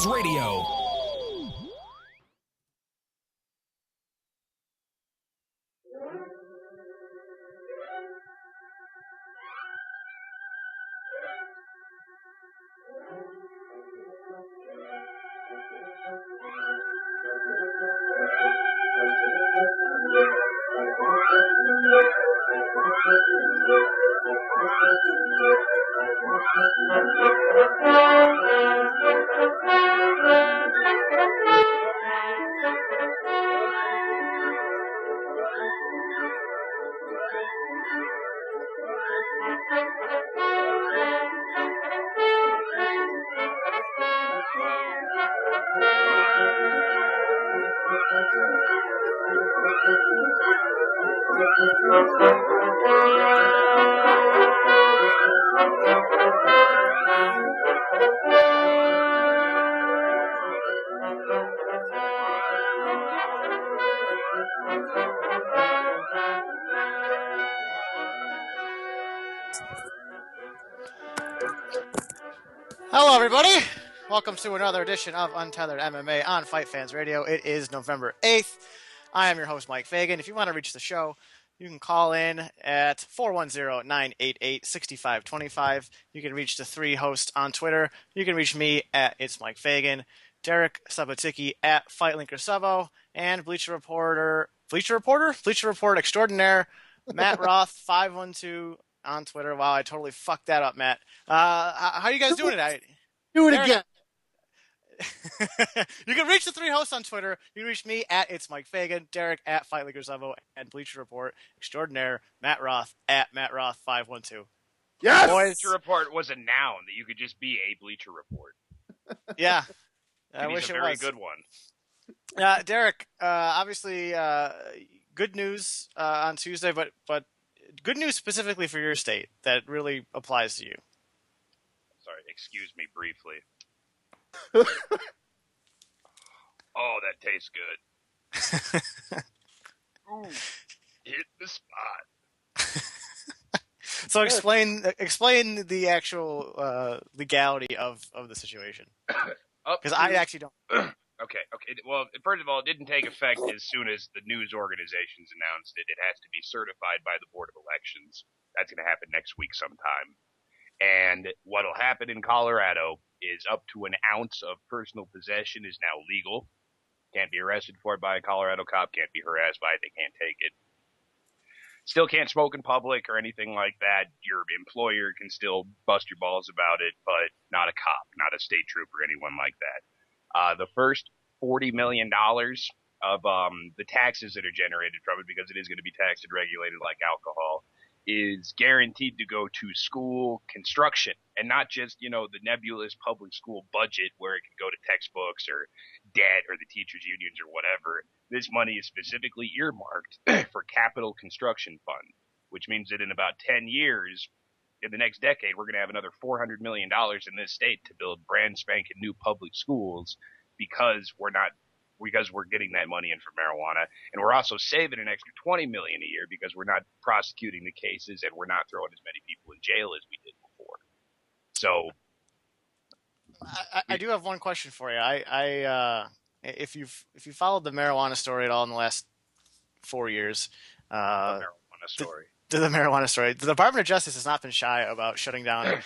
FightFans Radio. Hello, everybody. Welcome to another edition of Untethered MMA on FightFans Radio. It is November 8th. I am your host, Mike Fagan. If you want to reach the show, you can call in at 410-988-6525. You can reach the three hosts on Twitter. You can reach me at It's Mike Fagan, Derek Sabaticki at FightLinker Subo, and Bleacher Report extraordinaire, Matt Roth 512 on Twitter. Wow, I totally fucked that up, Matt. How are you guys doing tonight? Do it again. You can reach the three hosts on Twitter. You can reach me at It's Mike Fagan, Derek at FightLinker Subo, and Bleacher Report extraordinaire, Matt Roth at Matt Roth 512. Yes! Bleacher Report was a noun that you could just be a Bleacher Report. Yeah. I wish it was a very good one. Derek, obviously, good news on Tuesday, but good news specifically for your state that really applies to you. Sorry, excuse me briefly. Oh, that tastes good. Ooh, hit the spot. So explain the actual legality of the situation. Because I actually don't. Okay. Well, first of all, it didn't take effect as soon as the news organizations announced it. It has to be certified by the Board of Elections. That's going to happen next week sometime. And what will happen in Colorado is up to an ounce of personal possession is now legal. Can't be arrested for it by a Colorado cop. Can't be harassed by it. They can't take it. Still can't smoke in public or anything like that. Your employer can still bust your balls about it, but not a cop, not a state trooper, anyone like that. The first $40 million of the taxes that are generated from it, because it is going to be taxed and regulated like alcohol, is guaranteed to go to school construction and not just, the nebulous public school budget where it could go to textbooks or debt or the teachers' unions or whatever. This money is specifically earmarked for capital construction fund, which means that in about 10 years, in the next decade, we're going to have another $400 million in this state to build brand spanking new public schools because we're getting that money in for marijuana. And we're also saving an extra $20 million a year because we're not prosecuting the cases and we're not throwing as many people in jail as we did before. So I do have one question for you. If you followed the marijuana story at all in the last 4 years, the marijuana story. The marijuana story. The Department of Justice has not been shy about shutting down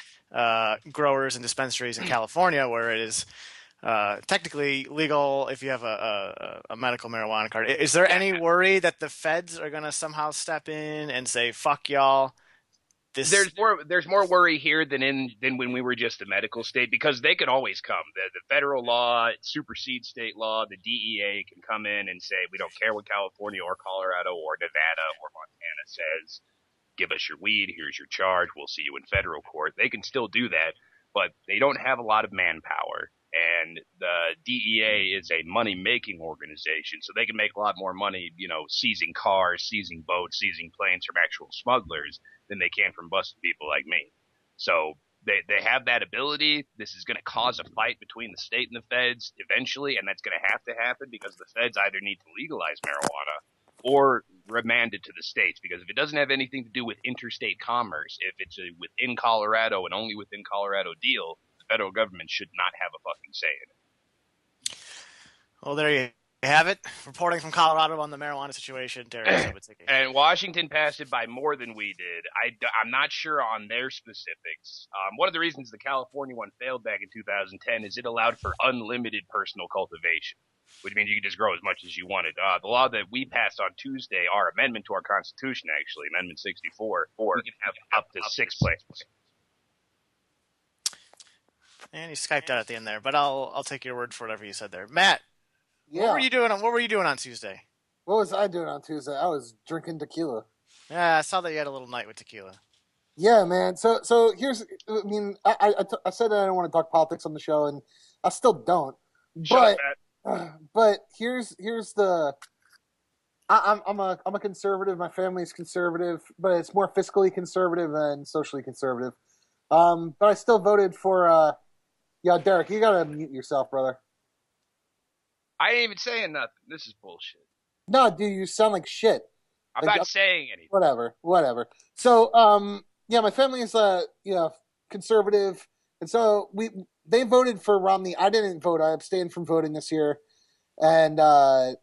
growers and dispensaries in California, where it is technically legal if you have a medical marijuana card. Is there any worry that the feds are going to somehow step in and say, "Fuck y'all"? There's more worry here than when we were just a medical state, because they can always come. The federal law supersedes state law. The DEA can come in and say, we don't care what California or Colorado or Nevada or Montana says. Give us your weed. Here's your charge. We'll see you in federal court. They can still do that, but they don't have a lot of manpower. And the DEA is a money-making organization, so they can make a lot more money, seizing cars, seizing boats, seizing planes from actual smugglers than they can from busting people like me. So they have that ability. This is going to cause a fight between the state and the feds eventually, and that's going to happen because the feds either need to legalize marijuana or remand it to the states, because if it doesn't have anything to do with interstate commerce, if it's a within Colorado and only within Colorado deal, the federal government should not have a fucking say in it. Well, there you have it. Reporting from Colorado on the marijuana situation, Derek Sabatiki. And Washington passed it by more than we did. I'm not sure on their specifics. One of the reasons the California one failed back in 2010 is it allowed for unlimited personal cultivation, which means you can just grow as much as you wanted. The law that we passed on Tuesday, our amendment to our Constitution, actually, Amendment 64, we can have up to 6 plants. And he Skyped out at the end there, but I'll take your word for whatever you said there. Matt, what were Yeah. you doing on What were you doing on Tuesday? What was I doing on Tuesday? I was drinking tequila. Yeah, I saw that you had a little night with tequila. Yeah, man. So here's. I mean, I said that I don't want to talk politics on the show, and I still don't. Shut But up, Matt. but here's the. I'm a conservative. My family's conservative, but it's more fiscally conservative than socially conservative. But I still voted for. Yeah, Derek, you gotta mute yourself, brother. I ain't even saying nothing. This is bullshit. No, dude, you sound like shit. I'm Like, not saying anything. whatever. So, yeah, my family is, conservative, and so they voted for Romney. I didn't vote. I abstained from voting this year, and I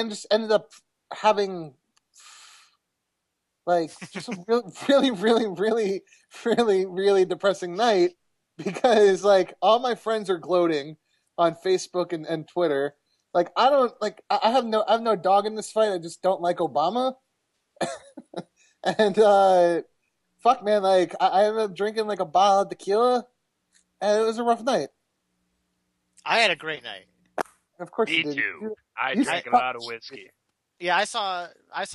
just ended up having like just a really depressing night because like all my friends are gloating on Facebook and Twitter. Like I don't like I have no dog in this fight. I just don't like Obama. And fuck man, like I ended up drinking like a bottle of tequila and it was a rough night. I had a great night. Of course Me you did. too. I you drank a suck. lot of whiskey. Yeah, I saw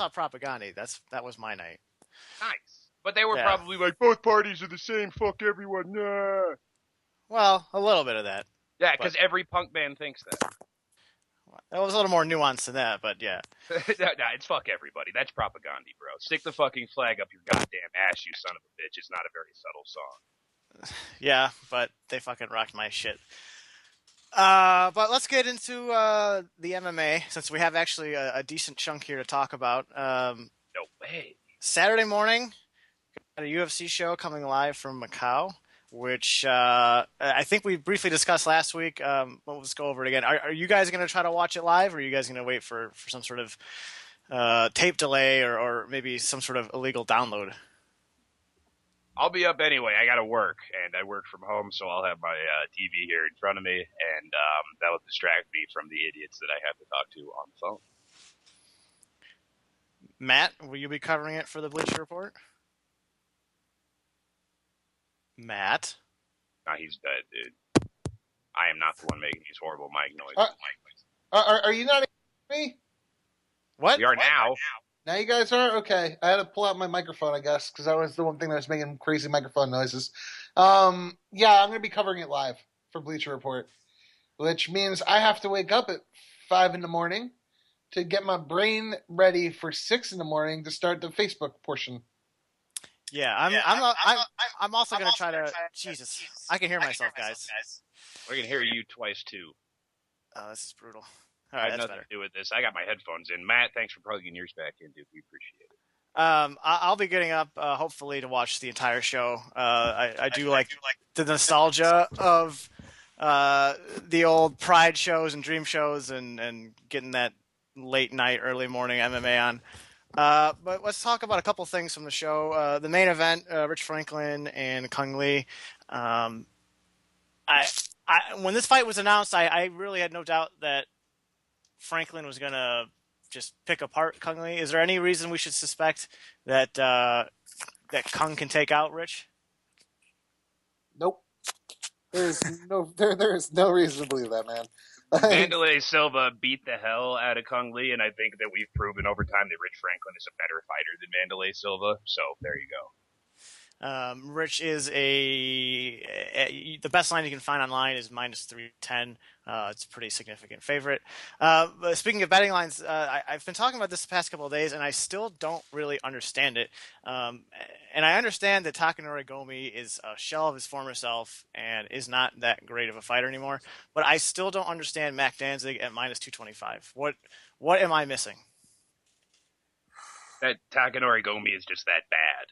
Propaganda. That was my night. Nice. But they were Yeah. probably like, both parties are the same, fuck everyone, nah. Well, a little bit of that. Yeah, because every punk band thinks that. It was a little more nuanced than that, but yeah. Nah, it's fuck everybody. That's propaganda, bro. Stick the fucking flag up your goddamn ass, you son of a bitch. It's not a very subtle song. Yeah, but they fucking rocked my shit. But let's get into the MMA since we have actually a decent chunk here to talk about. No way. Saturday morning, got a UFC show coming live from Macau, which I think we briefly discussed last week. We'll just go over it again. Are you guys going to try to watch it live, or are you guys going to wait for some sort of tape delay or maybe some sort of illegal download? I'll be up anyway. I gotta work, and I work from home, so I'll have my TV here in front of me, and that'll distract me from the idiots that I have to talk to on the phone. Matt, will you be covering it for the Bleacher Report? Matt? Nah, he's dead, dude. I am not the one making these horrible mic noises. Are you not me? What? We are now. Now you guys are? Okay. I had to pull out my microphone, I guess, because that was the one thing that was making crazy microphone noises. Yeah, I'm going to be covering it live for Bleacher Report, which means I have to wake up at 5 in the morning to get my brain ready for 6 in the morning to start the Facebook portion. Yeah, I'm also going to try to... Jesus, I can hear myself, guys. We're gonna hear you twice, too. Oh, this is brutal. I All right, have that's nothing better. to do with this. I got my headphones in. Matt, thanks for plugging yours back in, dude. We appreciate it. I'll be getting up, hopefully, to watch the entire show. I do like the nostalgia of the old Pride shows and Dream shows and getting that late night, early morning MMA on. But let's talk about a couple things from the show. The main event, Rich Franklin and Kung Lee. When this fight was announced, I really had no doubt that Franklin was going to just pick apart Kung Lee. Is there any reason we should suspect that that Kung can take out Rich? Nope. There's no reason to believe that, man. Vandalay Silva beat the hell out of Kung Lee, and I think that we've proven over time that Rich Franklin is a better fighter than Vandalay Silva. So there you go. Rich is the best line you can find online is -310. It's a pretty significant favorite. But speaking of betting lines, I've been talking about this the past couple of days, and I still don't really understand it. And I understand that Takanori Gomi is a shell of his former self and is not that great of a fighter anymore. But I still don't understand Mac Danzig at -225. What am I missing? That Takanori Gomi is just that bad.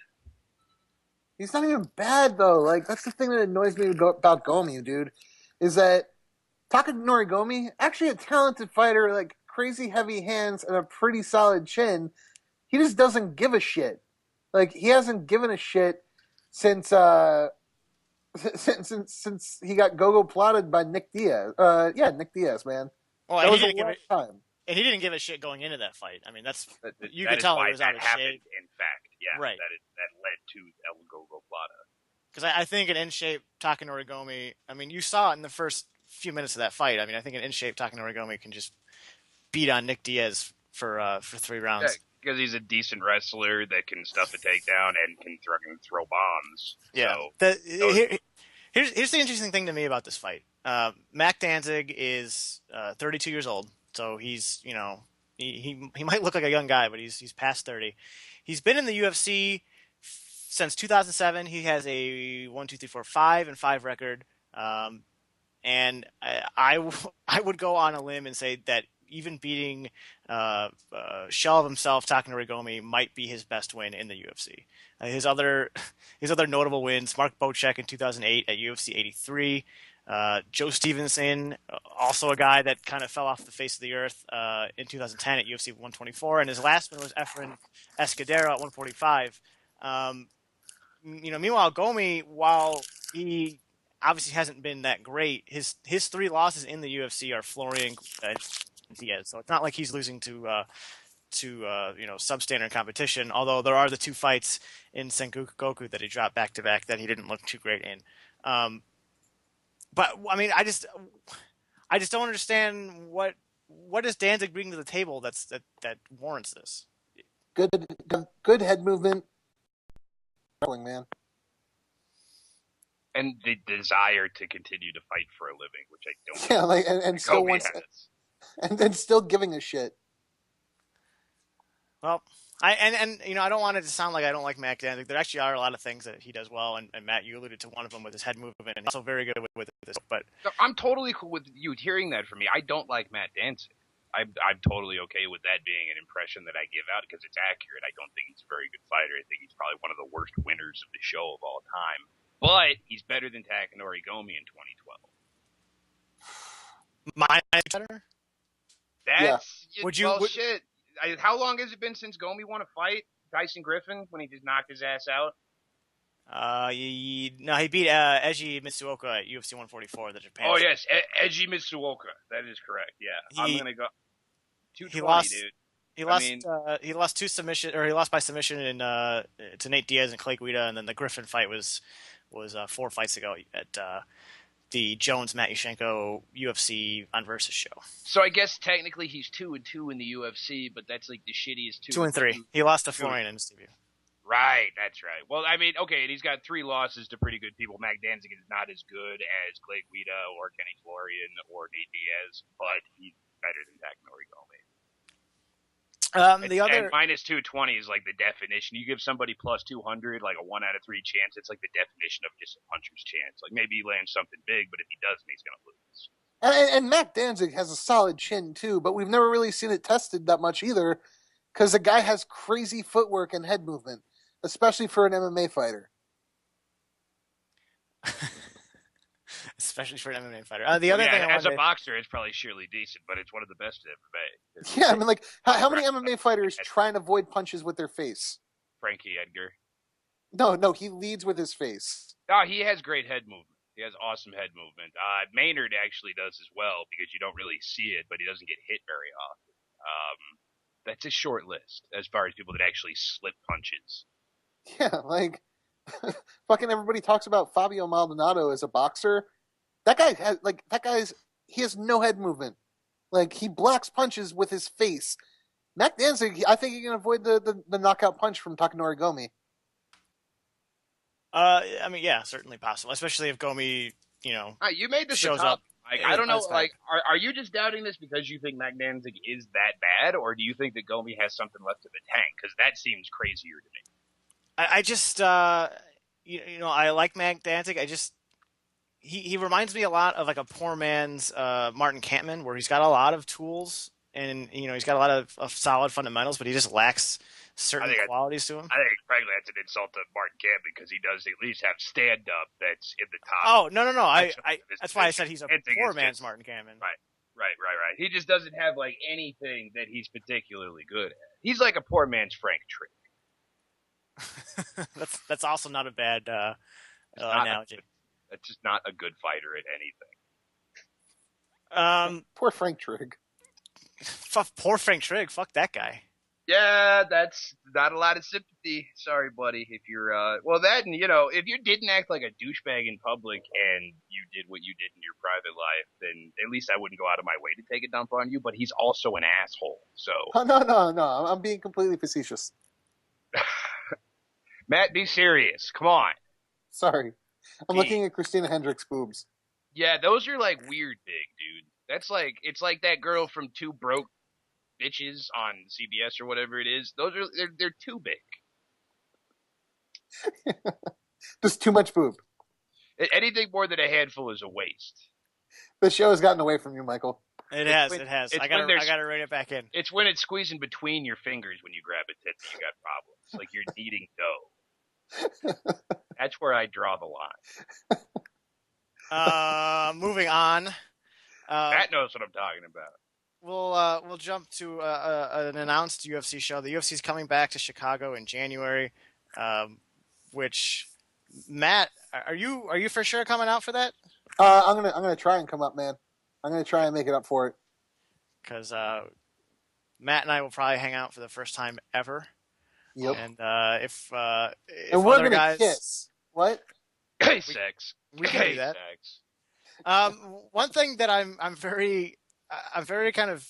He's not even bad, though. Like, that's the thing that annoys me about Gomi, dude, is that Takanori Gomi, actually a talented fighter, like crazy heavy hands and a pretty solid chin. He just doesn't give a shit. Like he hasn't given a shit since since he got go-go plotted by Nick Diaz. Nick Diaz, man. Well, That was a long time. And he didn't give a shit going into that fight. I mean, you that could is tell why he was that out of happened. shape. In fact, yeah, Right. That led to El Gogo Plata. Because I think an in-shape Takanori Gomi, I mean, you saw it in the first few minutes of that fight. I mean, I think an in-shape Takanori Gomi can just beat on Nick Diaz for 3 rounds. Yeah, because he's a decent wrestler that can stuff a takedown and can throw bombs. Yeah. So, here's the interesting thing to me about this fight. Mac Danzig is 32 years old, so he's he might look like a young guy, but he's past 30. He's been in the UFC since 2007. He has a 5-5 record, and I would go on a limb and say that even beating shell of himself Takanori Gomi might be his best win in the UFC. His other notable wins: Mark Bocek in 2008 at UFC 83. Joe Stevenson, also a guy that kind of fell off the face of the earth in 2010 at UFC 124, and his last one was Efren Escudero at 145. Meanwhile, Gomi, while he obviously hasn't been that great, his 3 losses in the UFC are Florian Diaz. So it's not like he's losing to substandard competition. Although there are the 2 fights in Sengoku that he dropped back to back that he didn't look too great in. But I mean, I just don't understand what does Danzig bring to the table that warrants this. Good head movement, man. and the desire to continue to fight for a living, which I don't. Yeah, like and still wants, and then still giving a shit. Well, I don't want it to sound like I don't like Matt Danzig. There actually are a lot of things that he does well, and Matt, you alluded to one of them with his head movement, and also very good with this. But I'm totally cool with you hearing that from me. I don't like Matt Danzig. I'm totally okay with that being an impression that I give out because it's accurate. I don't think he's a very good fighter. I think he's probably one of the worst winners of the show of all time. But he's better than Takanori Gomi in 2012. my better. That's yeah. Shit. How long has it been since Gomi won a fight? Tyson Griffin when he just knocked his ass out. He beat Eiji Mitsuoka at UFC 144, the Japan. Oh yes, Eiji Mitsuoka. That is correct. Yeah, I'm gonna go 220, dude. He lost two submission, or he lost by submission to Nate Diaz and Clay Guida, and then the Griffin fight was 4 fights ago at the Jones Matt Yushchenko UFC on Versus show. So I guess technically he's 2-2 in the UFC, but that's like the shittiest 2-3. He lost to Florian in his debut. Right, that's right. Well, I mean, okay, and he's got 3 losses to pretty good people. Mac Danzig is not as good as Clay Guida or Kenny Florian or Nate Diaz, but he's better than Takanori Gomi. And minus 220 is like the definition. You give somebody plus 200, like a 1 out of 3 chance. It's like the definition of just a puncher's chance. Like maybe he lands something big, but if he doesn't, he's going to lose. And Mac Danzig has a solid chin too, but we've never really seen it tested that much either, because the guy has crazy footwork and head movement, especially for an MMA fighter. Especially for an MMA fighter. The other thing, as a boxer, it's probably surely decent, but it's one of the best in MMA. Yeah, I mean, like, how many MMA fighters try and avoid punches with their face? Frankie Edgar. No, he leads with his face. Oh, he has great head movement. He has awesome head movement. Maynard actually does as well, because you don't really see it, but he doesn't get hit very often. That's a short list as far as people that actually slip punches. Yeah, like, fucking everybody talks about Fabio Maldonado as a boxer. That guy he has no head movement. Like, he blocks punches with his face. Mac Danzig, I think he can avoid the knockout punch from Takanori Gomi. I mean, yeah, certainly possible, especially if Gomi, you made this shows up. up. Like, I don't know. Like, are you just doubting this because you think Mac Danzig is that bad, or do you think that Gomi has something left in the tank? Because that seems crazier to me. I just, I like Mac Danzig. He reminds me a lot of like a poor man's Martin Kampmann, where he's got a lot of tools and he's got a lot of solid fundamentals, but he just lacks certain qualities to him. I think frankly that's an insult to Martin Kampman because he does at least have stand up that's in the top. Oh no. That's why I said he's a poor man's Martin Kampman. Right. He just doesn't have like anything that he's particularly good at. He's like a poor man's Frank Trigg. That's also not a bad analogy. That's just not a good fighter at anything. Poor Frank Trigg. Poor Frank Trigg. Fuck that guy. Yeah, that's not a lot of sympathy. Sorry, buddy. If you're, if you didn't act like a douchebag in public and you did what you did in your private life, then at least I wouldn't go out of my way to take a dump on you. But he's also an asshole. So. Oh, no. I'm being completely facetious. Matt, be serious. Come on. Sorry. I'm looking at Christina Hendricks' boobs. Yeah, those are like weird big, dude. It's like that girl from Two Broke Bitches on CBS or whatever it is. They're too big. Just too much boob. Anything more than a handful is a waste. The show has gotten away from you, Michael. It has. I gotta rein it back in. It's when it's squeezing between your fingers when you grab a tit that you got problems. Like you're kneading dough. That's where I draw the line. Moving on. Matt knows what I'm talking about. We'll jump to an announced UFC show. The UFC is coming back to Chicago in January, which Matt, are you for sure coming out for that? I'm gonna try and come up, man. I'm gonna try and make it up for it. Because Matt and I will probably hang out for the first time ever. Yep. And if and we're other gonna guys, kiss. What? Sex. We can do that. One thing that I'm very kind of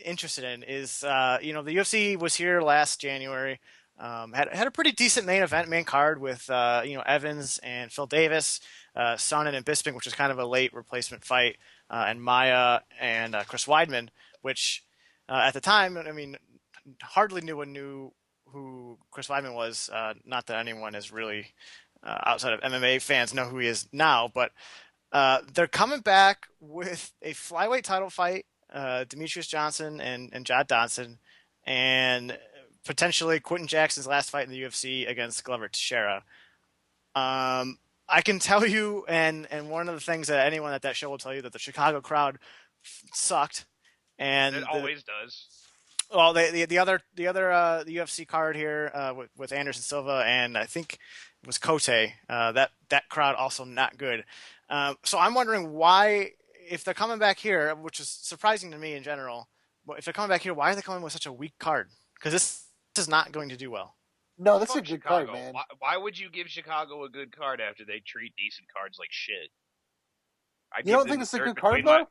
interested in is the UFC was here last January. Had a pretty decent main card with Evans and Phil Davis, Sonnen and Bisping, which was kind of a late replacement fight, and Maya and Chris Weidman, which at the time, I mean, hardly anyone knew who Chris Weidman was. Not that anyone is really outside of MMA fans know who he is now, but they're coming back with a flyweight title fight, Demetrius Johnson and John Dodson, and potentially Quentin Jackson's last fight in the UFC against Glover Teixeira. I can tell you, and one of the things that anyone at that show will tell you, that the Chicago crowd sucked, and it always does. Well, the other UFC card here with Anderson Silva and I think it was Cote, that crowd also not good. So I'm wondering why, if they're coming back here, which is surprising to me in general, but if they're coming back here, why are they coming with such a weak card? Because this is not going to do well. No, that's a good Chicago. card, man. Why would you give Chicago a good card after they treat decent cards like shit? You don't think it's a good card, though?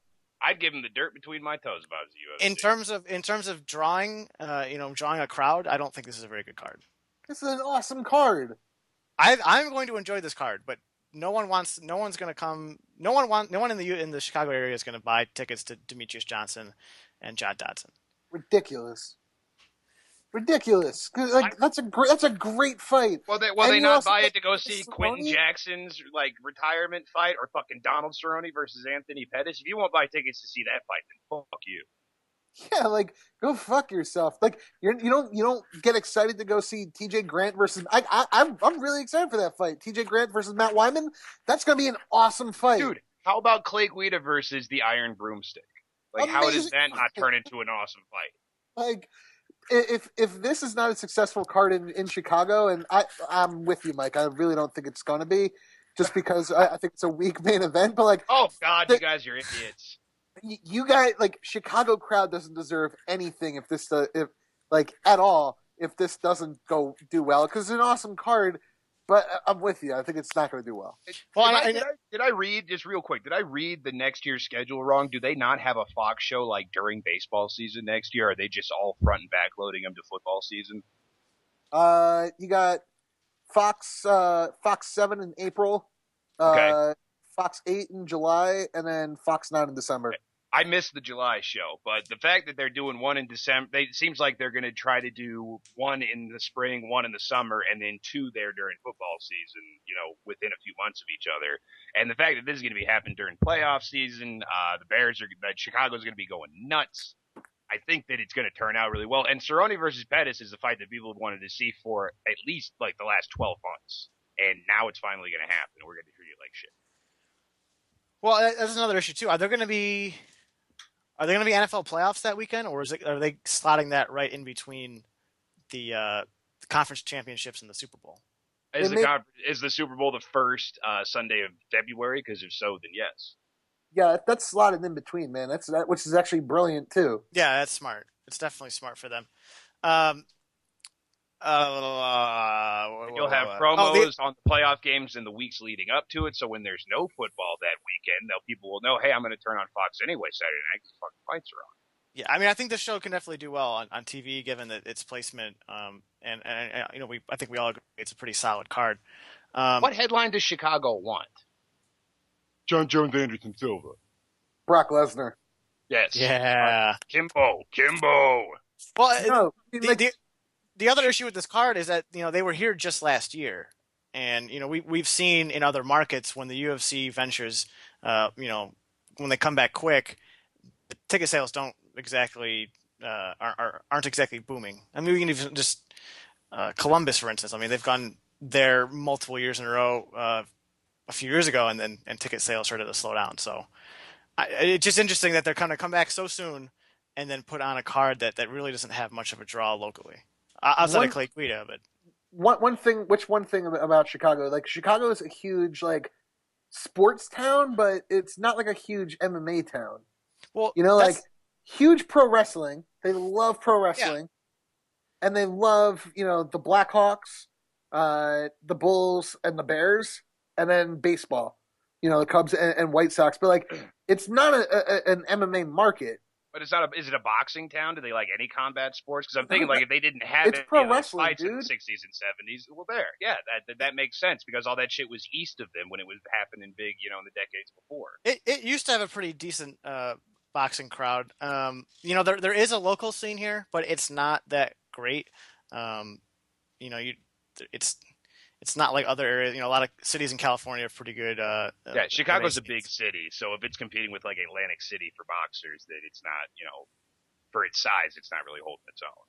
I'd give them the dirt between my toes if I was the UFC. In terms of drawing, drawing a crowd, I don't think this is a very good card. This is an awesome card. I'm going to enjoy this card, but no one in the Chicago area is going to buy tickets to Demetrius Johnson and John Dodson. Ridiculous. Like that's a great fight. Well, they not buy it to go see Quentin Jackson's like retirement fight or fucking Donald Cerrone versus Anthony Pettis. If you won't buy tickets to see that fight, then fuck you. Yeah, like go fuck yourself. Like you don't get excited to go see TJ Grant versus I'm really excited for that fight. TJ Grant versus Matt Wyman. That's gonna be an awesome fight, dude. How about Clay Guida versus the Iron Broomstick? Like, amazing. How does that not turn into an awesome fight? Like, if this is not a successful card in Chicago, and I'm with you, Mike. I really don't think it's gonna be, just because I think it's a weak main event. But like, oh god, you guys are idiots. You guys, like, Chicago crowd doesn't deserve anything if this at all if this doesn't do well, because it's an awesome card. But I'm with you. I think it's not going to do well. Did I read, just real quick, did I read the next year's schedule wrong? Do they not have a Fox show like during baseball season next year? Or are they just all front and back loading them to football season? You got Fox 7 in April, okay. Fox 8 in July, and then Fox 9 in December. Okay. I missed the July show, but the fact that they're doing one in December, it seems like they're going to try to do one in the spring, one in the summer, and then two there during football season, within a few months of each other. And the fact that this is going to be happening during playoff season, Chicago's going to be going nuts. I think that it's going to turn out really well. And Cerrone versus Pettis is a fight that people have wanted to see for at least like the last 12 months. And now it's finally going to happen. We're going to treat it like shit. Well, that's another issue too. Are there going to be NFL playoffs that weekend, or are they slotting that right in between the conference championships and the Super Bowl? Is the Super Bowl the first Sunday of February? Because if so, then yes. Yeah, that's slotted in between, man. Which is actually brilliant too. Yeah, that's smart. It's definitely smart for them. You'll have promos on the playoff games in the weeks leading up to it. So when there's no football that weekend, people will know, hey, I'm going to turn on Fox anyway Saturday night because fucking fights are on. Yeah, I mean, I think the show can definitely do well on TV given that its placement. And I think we all agree it's a pretty solid card. What headline does Chicago want? John Jones, Anderson Silva, Brock Lesnar. Yes. Yeah. Kimbo. Well, No, the other issue with this card is that they were here just last year, and we've seen in other markets when the UFC ventures, when they come back quick, the ticket sales don't exactly aren't exactly booming. I mean, we can even just Columbus, for instance. I mean, they've gone there multiple years in a row. A few years ago, and ticket sales started to slow down. So it's just interesting that they're kind of come back so soon and then put on a card that really doesn't have much of a draw locally. Outside of Clay Guida, but one thing about Chicago, like Chicago is a huge like sports town, but it's not like a huge MMA town. Well, like huge pro wrestling. They love pro wrestling, and they love the Blackhawks, the Bulls, and the Bears, and then baseball. The Cubs and White Sox, but like it's not an MMA market. But it's not. Is it a boxing town? Do they like any combat sports? Because I'm thinking like if they didn't have it's pro wrestling, fights dude. in the 60s and 70s, well, that makes sense because all that shit was east of them when it was happening big, in the decades before. It used to have a pretty decent boxing crowd. There is a local scene here, but it's not that great. It's not like other areas. A lot of cities in California are pretty good. Chicago's a big city, so if it's competing with like Atlantic City for boxers, that it's not, for its size, it's not really holding its own.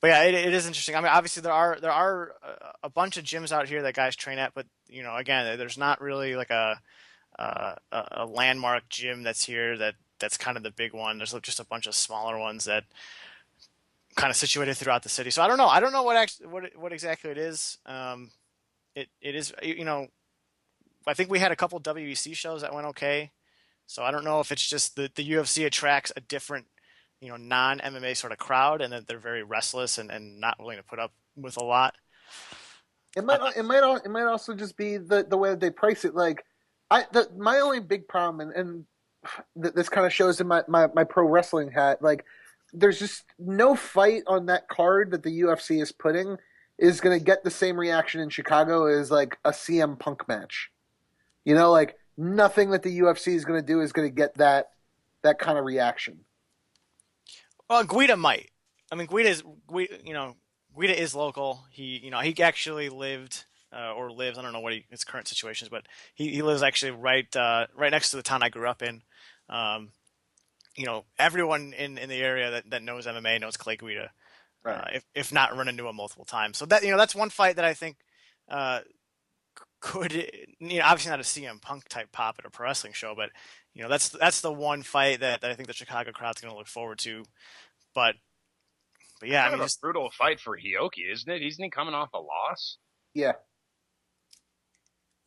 But yeah, it is interesting. I mean, obviously there are a bunch of gyms out here that guys train at, but again, there's not really like a landmark gym that's here that's kind of the big one. There's just a bunch of smaller ones that kind of situated throughout the city. So I don't know. I don't know what exactly it is. It is, I think we had a couple WEC shows that went okay. So I don't know if it's just the UFC attracts a different, non-MMA sort of crowd, and that they're very restless and not willing to put up with a lot. It might also just be the way that they price it. Like my only big problem, and this kind of shows in my pro wrestling hat, like there's just no fight on that card that the UFC is putting is going to get the same reaction in Chicago as like a CM Punk match. Like nothing that the UFC is going to do is going to get that kind of reaction. Well, Guida might. I mean, Guida is local. He actually lived or lives. I don't know what his current situation is, but he lives actually right next to the town I grew up in. Everyone in the area that knows MMA knows Clay Guida, right. If not run into him multiple times. So that that's one fight that I think could obviously not a CM Punk type pop at a pro wrestling show, but that's the one fight that I think the Chicago crowd's going to look forward to. But yeah, a brutal fight for Hioki, isn't it? Isn't he coming off a loss? Yeah.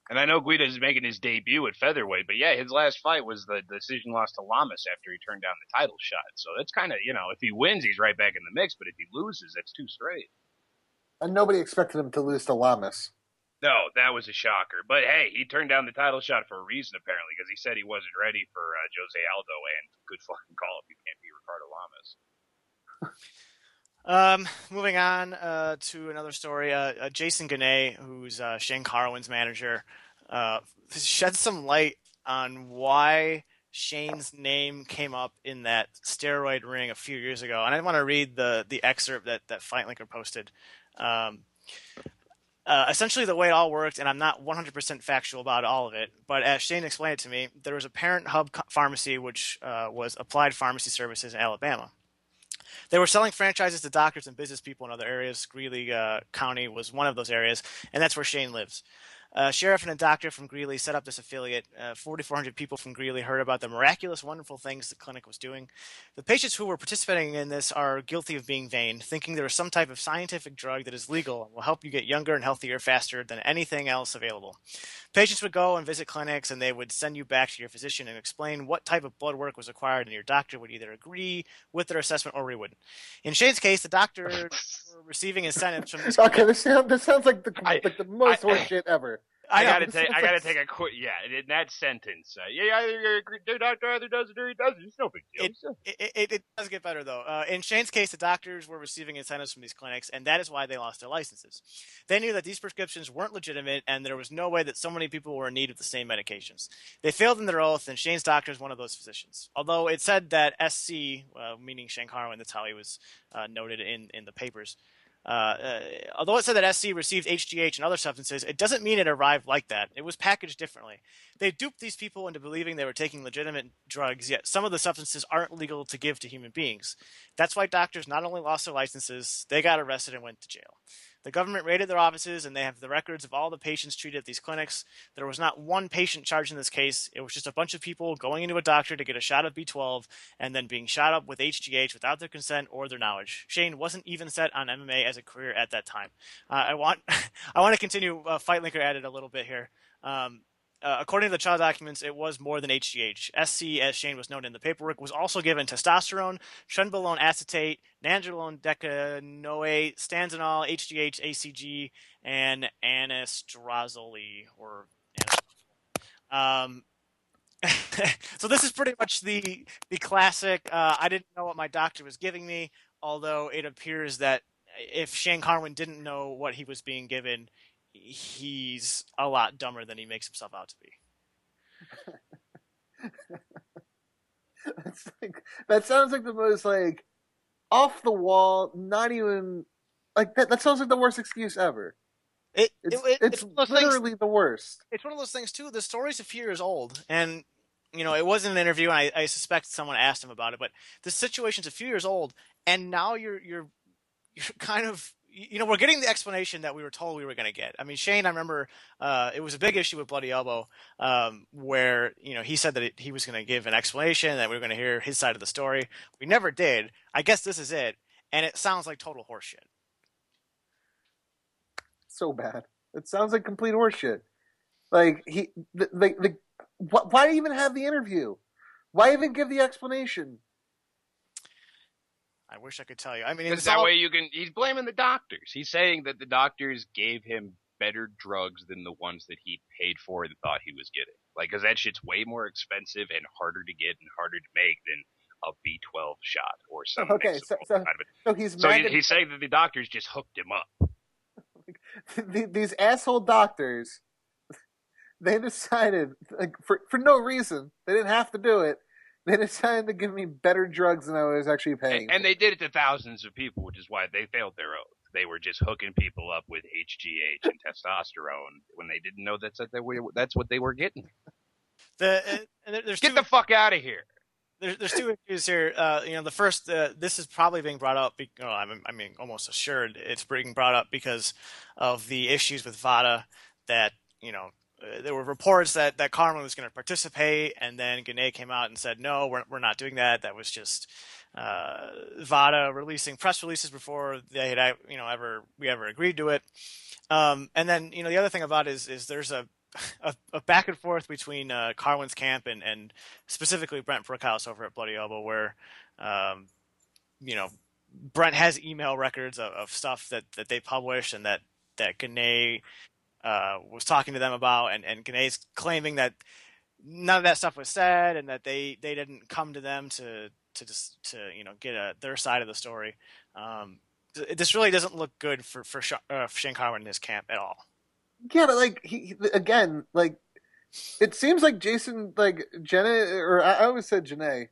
And I know Guida is making his debut at featherweight, but yeah, his last fight was the decision loss to Lamas after he turned down the title shot. So that's kind of, if he wins, he's right back in the mix, but if he loses, that's two straight. And nobody expected him to lose to Lamas. No, that was a shocker. But hey, he turned down the title shot for a reason, apparently, because he said he wasn't ready for Jose Aldo, and good fucking call if you can't be Ricardo Lamas. Moving on to another story. Jason Gannett, who's Shane Carwin's manager, shed some light on why Shane's name came up in that steroid ring a few years ago. And I want to read the excerpt that Fight Linker posted. Essentially, the way it all worked, and I'm not 100% factual about all of it, but as Shane explained it to me, there was a parent hub pharmacy, which was Applied Pharmacy Services in Alabama. They were selling franchises to doctors and business people in other areas. Greeley County was one of those areas, and that's where Shane lives. Sheriff and a doctor from Greeley set up this affiliate. 4,400 people from Greeley heard about the miraculous, wonderful things the clinic was doing. The patients who were participating in this are guilty of being vain, thinking there is some type of scientific drug that is legal and will help you get younger and healthier faster than anything else available. Patients would go and visit clinics, and they would send you back to your physician and explain what type of blood work was required, and your doctor would either agree with their assessment or he wouldn't. In Shane's case, the doctor were receiving incentives from these. Okay, this sounds like the most horse shit ever. I gotta take a quick. Yeah, in that sentence, either your doctor either does it or he doesn't. It's no big deal. It does get better though. In Shane's case, the doctors were receiving incentives from these clinics, and that is why they lost their licenses. They knew that these prescriptions weren't legitimate, and there was no way that so many people were in need of the same medications. They failed in their oath, and Shane's doctor is one of those physicians. Although it said that SC, meaning Shane Carwin, that's how he was noted in the papers. Although it said that SC received HGH and other substances, it doesn't mean it arrived like that. It was packaged differently. They duped these people into believing they were taking legitimate drugs, yet some of the substances aren't legal to give to human beings. That's why doctors not only lost their licenses, they got arrested and went to jail. The government raided their offices, and they have the records of all the patients treated at these clinics. There was not one patient charged in this case. It was just a bunch of people going into a doctor to get a shot of B12 and then being shot up with HGH without their consent or their knowledge. Shane wasn't even set on MMA as a career at that time. I want to continue. Fight Linker added a little bit here. According to the trial documents, it was more than HGH. SC, as Shane was noted in the paperwork, was also given testosterone, trenbolone acetate, nandrolone decanoate, stanzanol, HGH, ACG, and anastrozole. So this is pretty much the classic. I didn't know what my doctor was giving me, although it appears that if Shane Carwin didn't know what he was being given, he's a lot dumber than he makes himself out to be. That sounds like the most like off the wall, not even like that. That sounds like the worst excuse ever. It's literally the worst. It's one of those things too. The story's a few years old, and it wasn't an interview, and I suspect someone asked him about it. But the situation's a few years old, and now you're kind of. We're getting the explanation that we were told we were going to get. I mean, Shane, I remember it was a big issue with Bloody Elbow where, he said that he was going to give an explanation, that we were going to hear his side of the story. We never did. I guess this is it. And it sounds like total horseshit. So bad. It sounds like complete horseshit. Like, why even have the interview? Why even give the explanation? I wish I could tell you. I mean, because that way he's blaming the doctors. He's saying that the doctors gave him better drugs than the ones that he paid for and thought he was getting. Like, because that shit's way more expensive and harder to get and harder to make than a B12 shot or something. Okay, so he's saying that the doctors just hooked him up. These asshole doctors, they decided, like, for no reason, they didn't have to do it. They decided to give me better drugs than I was actually paying. And they did it to thousands of people, which is why they failed their oath. They were just hooking people up with HGH and testosterone when they didn't know that's what they were getting. Get the fuck out of here. There's two issues here. The first, this is probably being brought up. I mean, almost assured it's being brought up because of the issues with VADA that, there were reports that Carmen was going to participate, and then Gane came out and said, no, we're not doing that. That was just VADA releasing press releases before they had we ever agreed to it. And then the other thing about it is there's a back and forth between Carwin's camp and specifically Brent Brookhouse over at Bloody Elbow, where Brent has email records of stuff that they published and that Gane was talking to them about, and Gane's claiming that none of that stuff was said and that they didn't come to them to get their side of the story. This really doesn't look good for Shane Carwin and his camp at all. Yeah, but like it seems like Jason, like Jenna, or I always said Janae.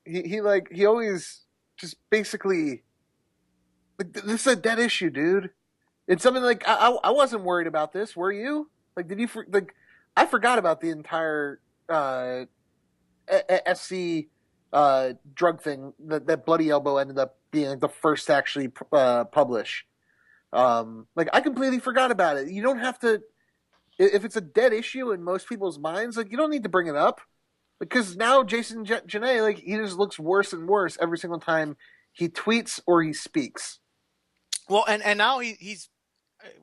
He always just basically like, this is a dead issue, dude. It's something like I wasn't worried about this. Were you? Like, did you I forgot about the entire SC drug thing, that Bloody Elbow ended up being like, the first to actually publish. Like I completely forgot about it. You don't have to if it's a dead issue in most people's minds. Like you don't need to bring it up because now Jason Janae, like he just looks worse and worse every single time he tweets or he speaks. Well, and now he's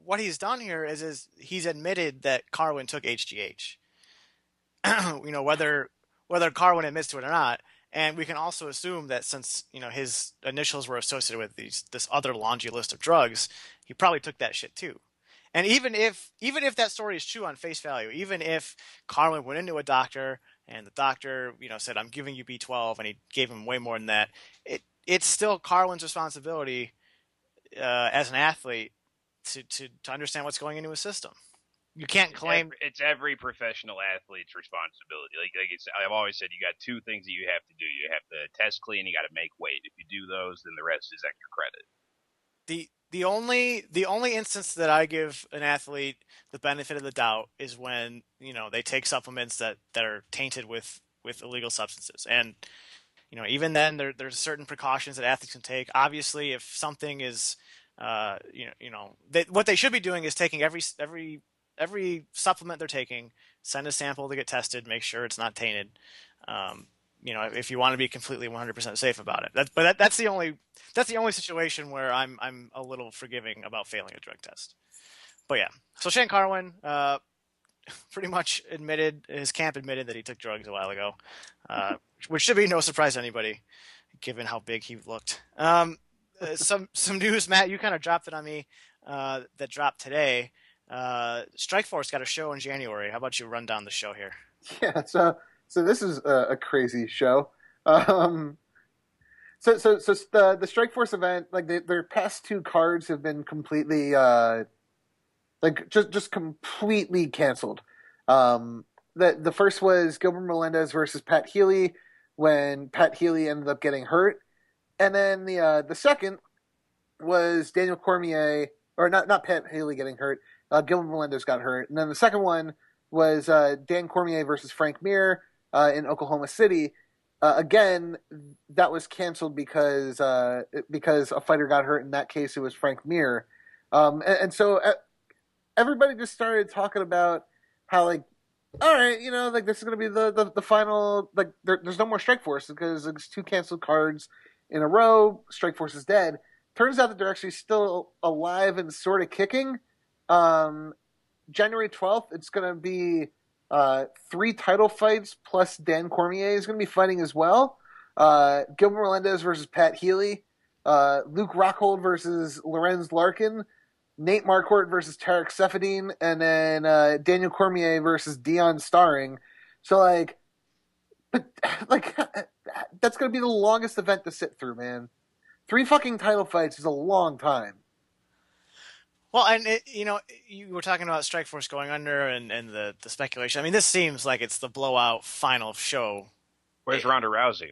what he's done here is he's admitted that Carwin took HGH. You know, whether Carwin admits to it or not, and we can also assume that since his initials were associated with this other laundry list of drugs, he probably took that shit too. And even if that story is true on face value, even if Carwin went into a doctor and the doctor said I'm giving you B12 and he gave him way more than that, it's still Carwin's responsibility as an athlete to understand what's going into his system. You can't claim it's every professional athlete's responsibility. Like I've always said, you got two things that you have to do. You have to test clean. You got to make weight. If you do those, then the rest is extra credit. The only instance that I give an athlete the benefit of the doubt is when they take supplements that are tainted with illegal substances, and even then there's certain precautions that athletes can take. Obviously, if something is what they should be doing is taking every supplement they're taking, send a sample to get tested, make sure it's not tainted. If you want to be completely 100% safe about it. That's the only situation where I'm a little forgiving about failing a drug test. But yeah, so Shane Carwin pretty much his camp admitted that he took drugs a while ago, which should be no surprise to anybody, given how big he looked. Some news, Matt, you kind of dropped it on me that dropped today. Strikeforce got a show in January. How about you run down the show here? Yeah, so this is a crazy show. So the Strikeforce event, like their past two cards have been completely just completely canceled. The first was Gilbert Melendez versus Pat Healy when Pat Healy ended up getting hurt, and then the second was Daniel Cormier, or not Pat Healy getting hurt. Gilbert Melendez got hurt, and then the second one was Dan Cormier versus Frank Mir in Oklahoma City. Again, that was canceled because a fighter got hurt. In that case, it was Frank Mir, and so everybody just started talking about how all right, this is going to be the final. There's no more Strikeforce because it's two canceled cards in a row. Strikeforce is dead. Turns out that they're actually still alive and sort of kicking. January 12th, it's going to be 3 title fights plus Dan Cormier is going to be fighting as well. Gilbert Melendez versus Pat Healy, Luke Rockhold versus Lorenz Larkin, Nate Marquardt versus Tarek Seferdine, and then Daniel Cormier versus Dion Starring. So that's going to be the longest event to sit through, man. 3 fucking title fights is a long time. Well, and you were talking about Strikeforce going under and the speculation. I mean, this seems like it's the blowout final show. Where's Ronda Rousey?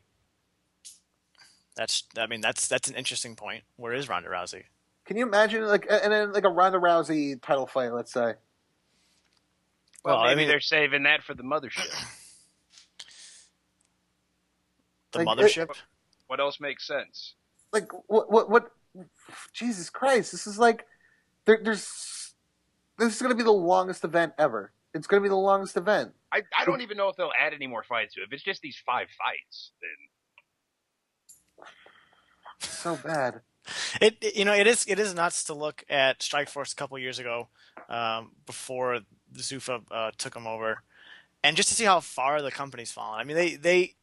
That's an interesting point. Where is Ronda Rousey? Can you imagine a Ronda Rousey title fight? Let's say. Well, maybe they're saving that for the mothership. The mothership. What else makes sense? What? Jesus Christ! This is this is going to be the longest event ever. It's going to be the longest event. I don't even know if they'll add any more fights to it. If it's just these 5 fights, then so bad. It is nuts to look at Strikeforce a couple years ago, before the Zuffa took them over, and just to see how far the company's fallen. I mean, they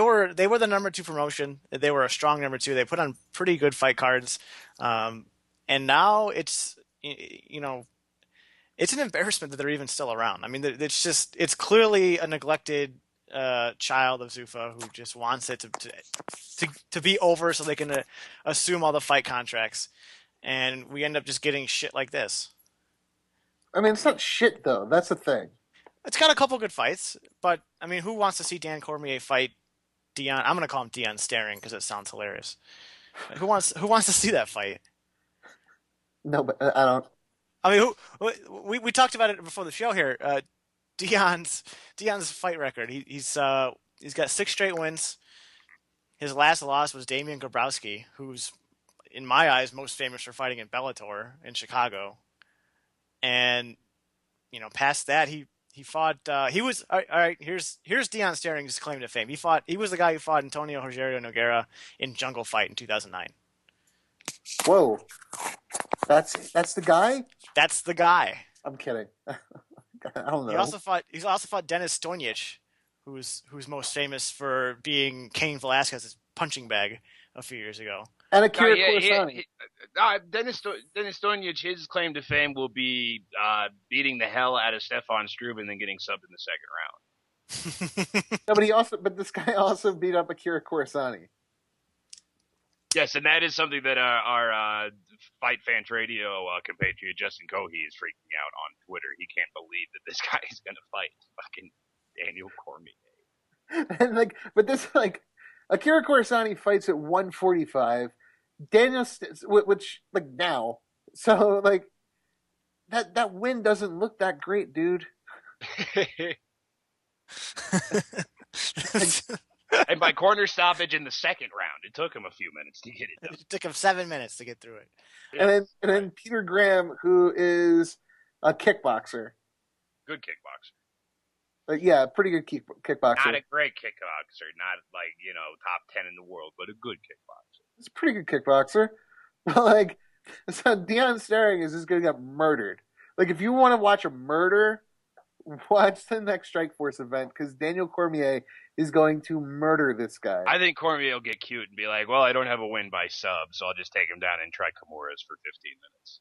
were the number 2 promotion. They were a strong number 2. They put on pretty good fight cards, and now it's it's an embarrassment that they're even still around. I mean, it's clearly a neglected child of Zuffa who just wants it to be over so they can assume all the fight contracts, and we end up just getting shit like this. I mean, it's not shit though. That's the thing. It's got a couple good fights, but I mean, who wants to see Dan Cormier fight Dion? I'm going to call him Dion Staring because it sounds hilarious. Who wants to see that fight? No, but I don't. I mean, we talked about it before the show here. Dion's fight record. He's got 6 straight wins. His last loss was Damian Gabrowski, who's in my eyes most famous for fighting in Bellator in Chicago. And past that, he fought. He was all right. Here's Deion Sterling's claim to fame. He was the guy who fought Antonio Rogerio Nogueira in Jungle Fight in 2009. Whoa, that's the guy. That's the guy. I'm kidding. I don't know. He's also fought Dennis Stojnic, who's most famous for being Cain Velasquez's punching bag a few years ago. And Akira Kurosawa. Dennis Stojnic, his claim to fame will be beating the hell out of Stefan Struve and then getting subbed in the second round. No, but this guy also beat up Akira Kurosawa. Yes, and that is something that our FightFans radio compatriot Justin Cohey is freaking out on Twitter. He can't believe that this guy is going to fight fucking Daniel Cormier. And but this Akira Kurosawa fights at 145. Daniel, which now, so that win doesn't look that great, dude. And by corner stoppage in the second round, it took him a few minutes to get it done. It took him 7 minutes to get through it. Yeah. And then Peter Graham, who is a kickboxer. Good kickboxer. Yeah, pretty good kickboxer. Not a great kickboxer, not top 10 in the world, but a good kickboxer. He's a pretty good kickboxer. But so Deion Sterling is just going to get murdered. If you want to watch a murder, watch the next Strikeforce event because Daniel Cormier is going to murder this guy. I think Cormier will get cute and be like, well, I don't have a win by sub, so I'll just take him down and try Kimura's for 15 minutes.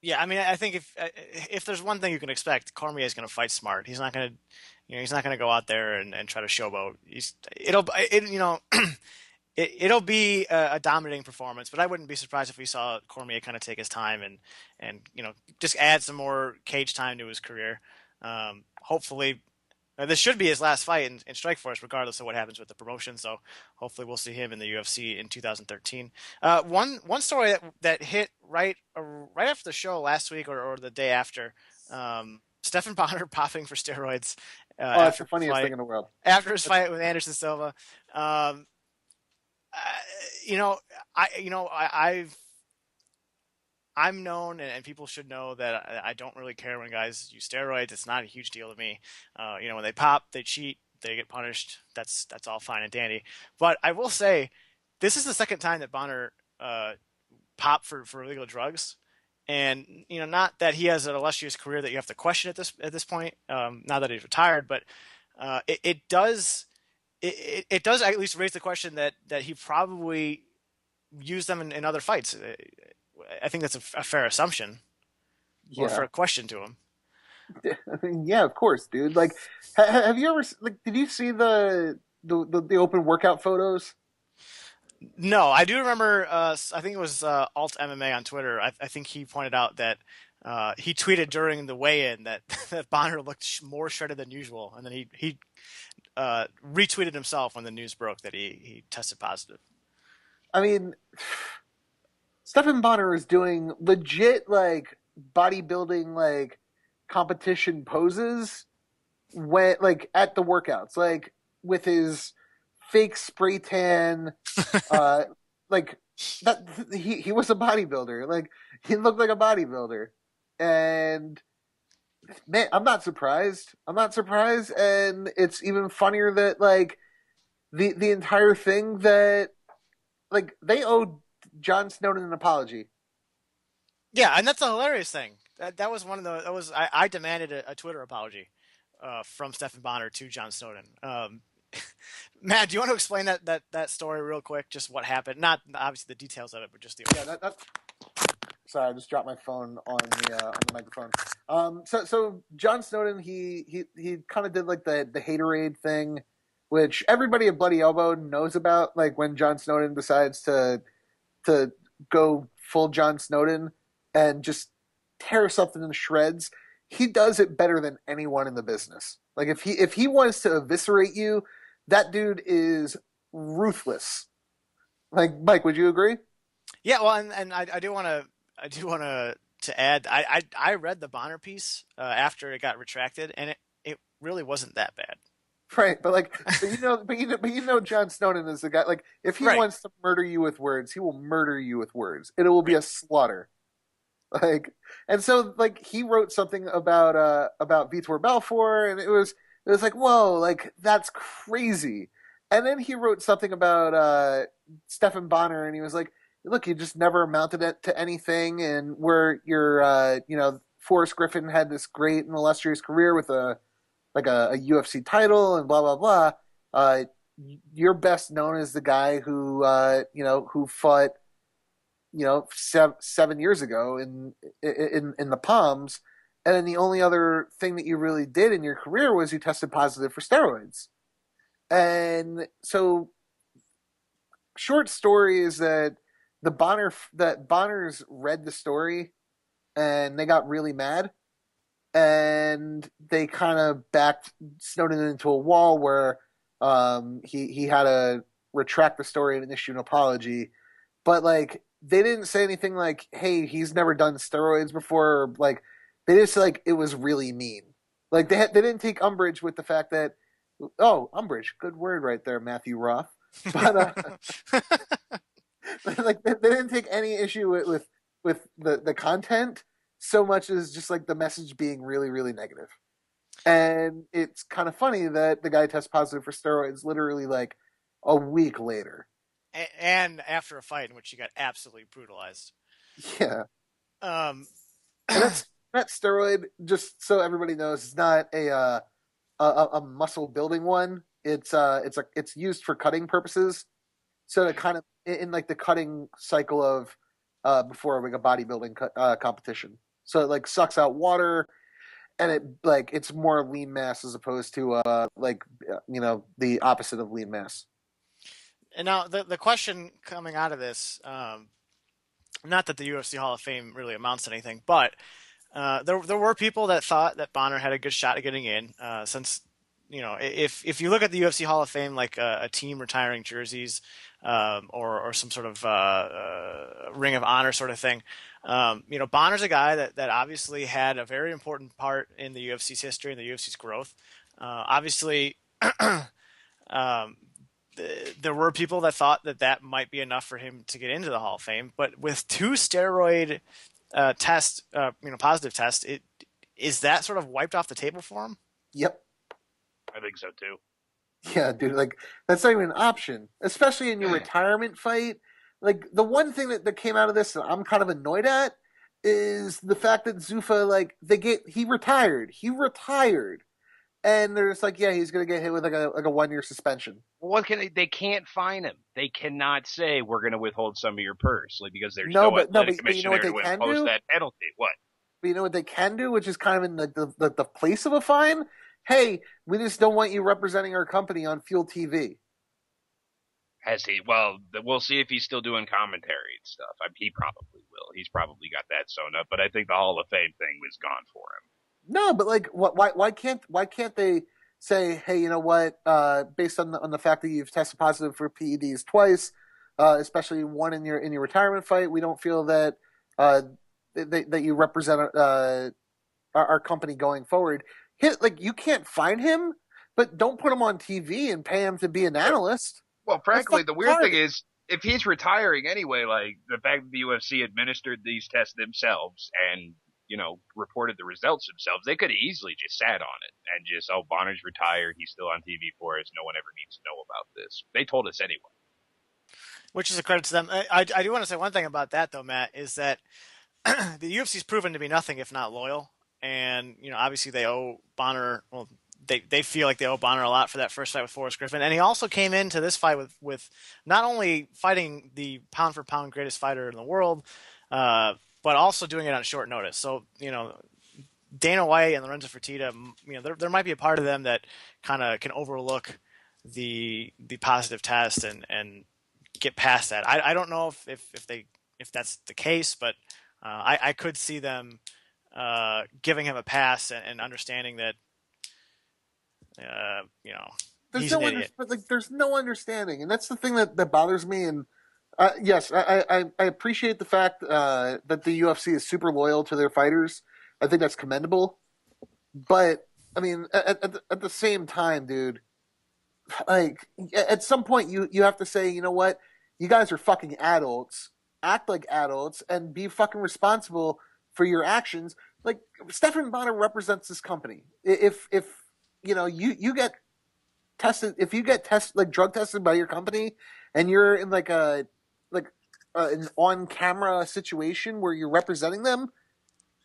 Yeah, I mean, I think if there's one thing you can expect, Cormier is going to fight smart. He's not going to go out there and try to showboat. It'll be a dominating performance, but I wouldn't be surprised if we saw Cormier kind of take his time and just add some more cage time to his career. Hopefully, this should be his last fight in Strikeforce, regardless of what happens with the promotion. So hopefully we'll see him in the UFC in 2013. One story that hit right after the show last week or the day after, Stephan Bonnar popping for steroids. That's the funniest thing in the world. After his fight with Anderson Silva. I'm known, and people should know that I don't really care when guys use steroids. It's not a huge deal to me. When they pop, they cheat, they get punished. That's all fine and dandy. But I will say, this is the second time that Bonnar popped for illegal drugs, and not that he has an illustrious career that you have to question at this point. Now that he's retired, but it does at least raise the question that he probably used them in other fights. I think that's a fair assumption, or a fair question to him. I mean, yeah, of course, dude. Have you ever did you see the open workout photos? No, I do remember. I think it was Alt MMA on Twitter. I think he pointed out that he tweeted during the weigh-in that Bonnar looked more shredded than usual, and then he retweeted himself when the news broke that he tested positive. I mean, Stephan Bonnar is doing legit bodybuilding competition poses when at the workouts, with his fake spray tan, that he was a bodybuilder. He looked like a bodybuilder, and man, I'm not surprised. And it's even funnier that the entire thing that they owed John Snowden an apology. Yeah, and that's a hilarious thing. That was one of the I demanded a Twitter apology from Stephan Bonnar to John Snowden. Matt, do you want to explain that story real quick? Just what happened? Not obviously the details of it, but just the Sorry, I just dropped my phone on the microphone. So John Snowden, he kind of did the haterade thing, which everybody at Bloody Elbow knows about. When John Snowden decides to go full John Snowden and just tear something to shreds, he does it better than anyone in the business. If he wants to eviscerate you, that dude is ruthless. Mike, would you agree? Yeah, well, and I do want to add, I read the Bonnar piece after it got retracted, and it really wasn't that bad Right, but you know, John Snowden is the guy. Like, if he Right. wants to murder you with words, he will murder you with words. It will be a slaughter. Like, and so like he wrote something about Vitor Belfort, and it was like, whoa, like that's crazy. And then he wrote something about Stephen Bonner, and he was like, look, you just never amounted it to anything, and where your you know, Forrest Griffin had this great and illustrious career with a UFC title and blah blah blah. Uh, you're best known as the guy who you know, who fought, you know, 7 years ago in the Palms, and then the only other thing that you really did in your career was you tested positive for steroids. And so, short story is that Bonners read the story and they got really mad, and they kind of backed Snowden into a wall where he had to retract the story and issue an apology. But like, they didn't say anything like, "Hey, he's never done steroids before." Or, like, they just like, it was really mean. Like, they didn't take umbrage with the fact that, oh, umbrage, good word right there, Matthew Roth. But like, they didn't take any issue with the content so much as just like the message being really really negative. And it's kind of funny that the guy tests positive for steroids literally like a week later. And after a fight in which he got absolutely brutalized. Yeah. Um, And that steroid, just so everybody knows, is not a muscle building one. It's used for cutting purposes. So to kind of in like the cutting cycle of before like a bodybuilding competition. So it like sucks out water, and it like it's more lean mass as opposed to like you know, the opposite of lean mass. and now the question coming out of this, not that the UFC Hall of Fame really amounts to anything, but there were people that thought that Bonner had a good shot at getting in, since, you know, if you look at the UFC Hall of Fame like a team retiring jerseys, or some sort of Ring of Honor sort of thing, you know, Bonner's a guy that obviously had a very important part in the UFC's history and the UFC's growth. Obviously, um, there were people that thought that might be enough for him to get into the Hall of Fame, but with two steroid test, you know, positive test, is that sort of wiped off the table for him? Yep. I think so too. Yeah, dude, like that's not even an option, especially in your retirement fight. Like, the one thing that came out of this that I'm kind of annoyed at is the fact that Zuffa, like, he retired, and they're just like, yeah, he's gonna get hit with like a 1 year suspension. What can they can't fine him. They cannot say we're going to withhold some of your purse, like, because there's No, no but athletic you know what commissioner they to can impose do? that penalty. What? But you know what they can do, which is kind of in the place of a fine. Hey, we just don't want you representing our company on Fuel TV. Has he? Well, we'll see if he's still doing commentary and stuff. He probably will. He's probably got that sewn up. But I think the Hall of Fame thing was gone for him. No, but like, why can't they say, hey, you know what? Based on the fact that you've tested positive for PEDs twice, especially one in your retirement fight, we don't feel that that you represent our company going forward. Like, you can't fine him, but don't put him on TV and pay him to be an analyst. Well, frankly, the weird hard. thing is, if he's retiring anyway, like, the fact that the UFC administered these tests themselves and, you know, reported the results themselves, they could have easily just sat on it and just, oh, Bonner's retired, he's still on TV for us, no one ever needs to know about this. They told us anyway. Which is a credit to them. I do want to say one thing about that, though, Matt, is that the UFC's proven to be nothing if not loyal. And, you know, obviously they owe Bonner, well, they feel like they owe Bonner a lot for that first fight with Forrest Griffin. And he also came into this fight with not only fighting the pound-for-pound greatest fighter in the world, but also doing it on short notice. So, you know, Dana White and Lorenzo Fertitta, you know, there might be a part of them that kind of can overlook the positive test and get past that. I don't know if that's the case, but I could see them giving him a pass and understanding that, you know, he's an idiot. But like, there's no understanding, and that's the thing that bothers me. And yes, I appreciate the fact that the UFC is super loyal to their fighters. I think that's commendable. But I mean, at the same time, dude, like at some point you have to say, you know what, you guys are fucking adults, act like adults, and be fucking responsible for your actions. Like Stephan Bonner represents this company. If you know you get tested, if you get like drug tested by your company, and you're in like an on camera situation where you're representing them,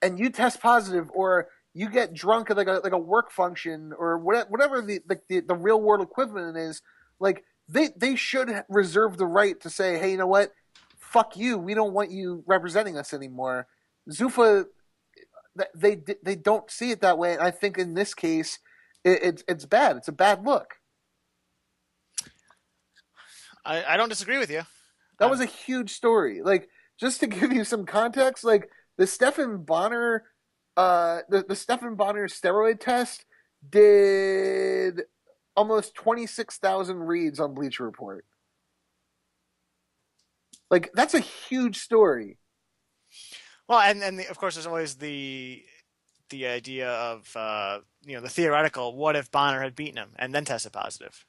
and you test positive, or you get drunk at like a work function, or whatever the real world equivalent is, like they should reserve the right to say, hey, you know what, fuck you, we don't want you representing us anymore. Zuffa, they don't see it that way, and I think in this case it's bad. It's a bad look. I don't disagree with you. That was a huge story. Like, just to give you some context, like the Stephan Bonner, the Stephan Bonner steroid test did almost 26,000 reads on Bleacher Report. Like, that's a huge story. Well, and of course, there's always the idea of the theoretical. What if Bonner had beaten him and then tested positive?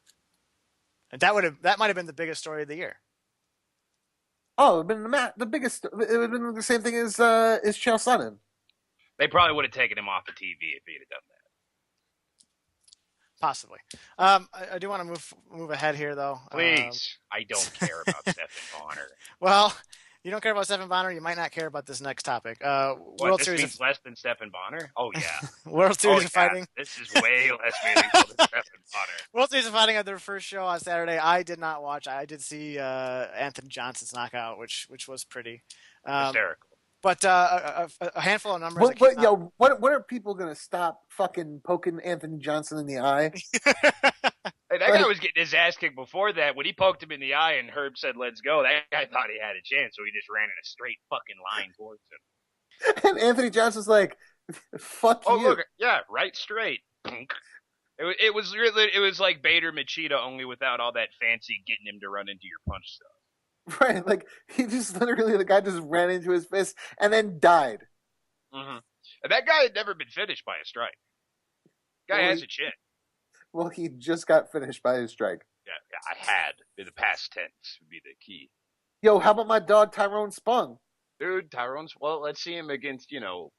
And that might have been the biggest story of the year. Oh, it would have been the biggest. It would have been the same thing as Chael Sonnen. They probably would have taken him off the TV if he'd have done that. Possibly. I do want to move ahead here, though. Please, I don't care about Stephan Bonner. Well, you don't care about Stephan Bonner. You might not care about this next topic. World Series means less than Stephan Bonner? Oh yeah. World Series of Fighting. This is way less meaningful than Stephan Bonner. World Series of Fighting had their first show on Saturday. I did not watch. I did see Anthony Johnson's knockout, which was pretty hysterical. But a handful of numbers. What are people going to stop fucking poking Anthony Johnson in the eye? Hey, that guy was getting his ass kicked before that. When he poked him in the eye and Herb said, let's go, that guy thought he had a chance, so he just ran in a straight fucking line towards him. And Anthony Johnson's like, fuck you. Oh, look, yeah, right straight. It was like Bader Machida, only without all that fancy getting him to run into your punch stuff. Right, like, the guy just ran into his fist and then died. Mm-hmm. And that guy had never been finished by a strike. Guy has a chin. Well, he just got finished by his strike. Yeah, I had. In the past tense would be the key. Yo, how about my dog Tyrone Spong? Dude, well, let's see him against, real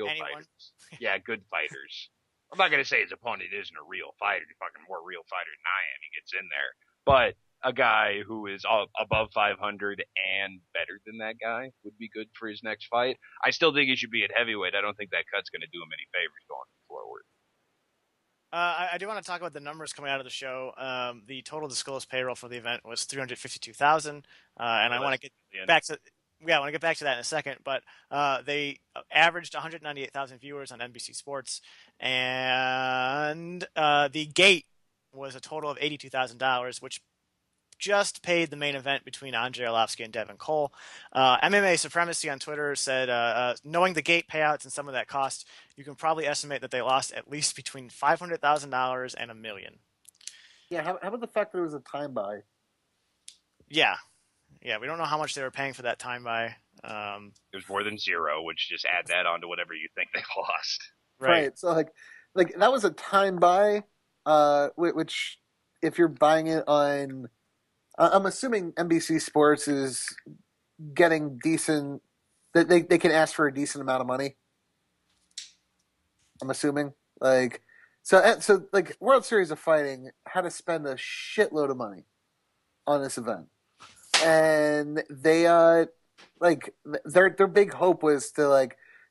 fighters. Yeah, good fighters. I'm not going to say his opponent isn't a real fighter. He's fucking more real fighter than I am. He gets in there. But a guy who is above 500 and better than that guy would be good for his next fight. I still think he should be at heavyweight. I don't think that cut's going to do him any favors going forward. I do want to talk about the numbers coming out of the show. The total disclosed payroll for the event was $352,000, and I want to get back to that in a second. But they averaged 198,000 viewers on NBC Sports, and the gate was a total of $82,000, which just paid the main event between Andrei Arlovsky and Devin Cole. MMA Supremacy on Twitter said, knowing the gate payouts and some of that cost, you can probably estimate that they lost at least between $500,000 and $1 million. Yeah, how about the fact that it was a time buy? Yeah, we don't know how much they were paying for that time buy. It was more than zero, which just add that on to whatever you think they lost. Right. So like that was a time buy, which if you're buying it on, I'm assuming NBC Sports is getting decent. That they can ask for a decent amount of money. I'm assuming, so World Series of Fighting had to spend a shitload of money on this event, and they their big hope was to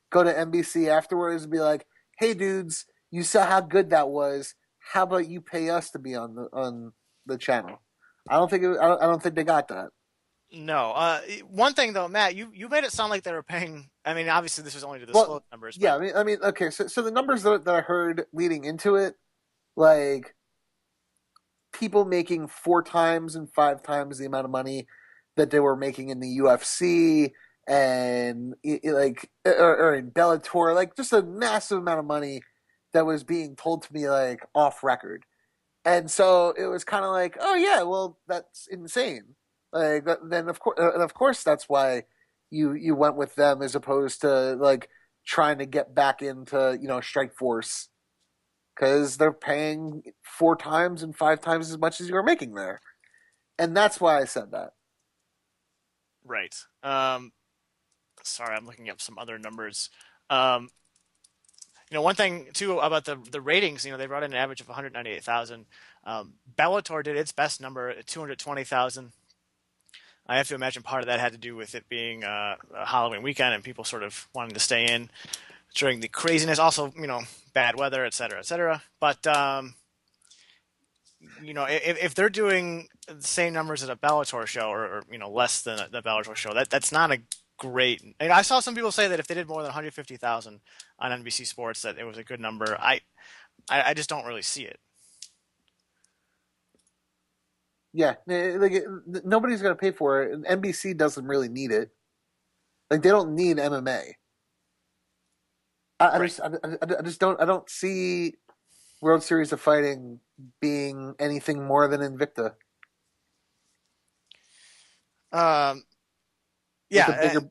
go to NBC afterwards and be like, "Hey dudes, you saw how good that was. How about you pay us to be on the channel?" I don't think they got that. No. One thing though, Matt, you made it sound like they were paying. I mean, obviously this was only to disclose numbers. But... Yeah, I mean, okay. So the numbers that I heard leading into it, like people making 4 times and 5 times the amount of money that they were making in the UFC and or in Bellator, like just a massive amount of money that was being told to me off record. And so it was kind of like, oh yeah, well that's insane. Then of course that's why you went with them as opposed to trying to get back into Strikeforce, because they're paying 4 times and 5 times as much as you're making there. And that's why I said that. Right. Sorry, I'm looking up some other numbers. One thing too about the ratings, they brought in an average of 198,000. Bellator did its best number at 220,000. I have to imagine part of that had to do with it being a Halloween weekend and people sort of wanting to stay in during the craziness. Also, bad weather, et cetera, et cetera. But if they're doing the same numbers at a Bellator show or less than the Bellator show, that's not a great. And I saw some people say that if they did more than 150,000 on NBC Sports, that it was a good number. I just don't really see it. Yeah, like nobody's going to pay for it, and NBC doesn't really need it. Like they don't need MMA. I just don't see World Series of Fighting being anything more than Invicta. Yeah,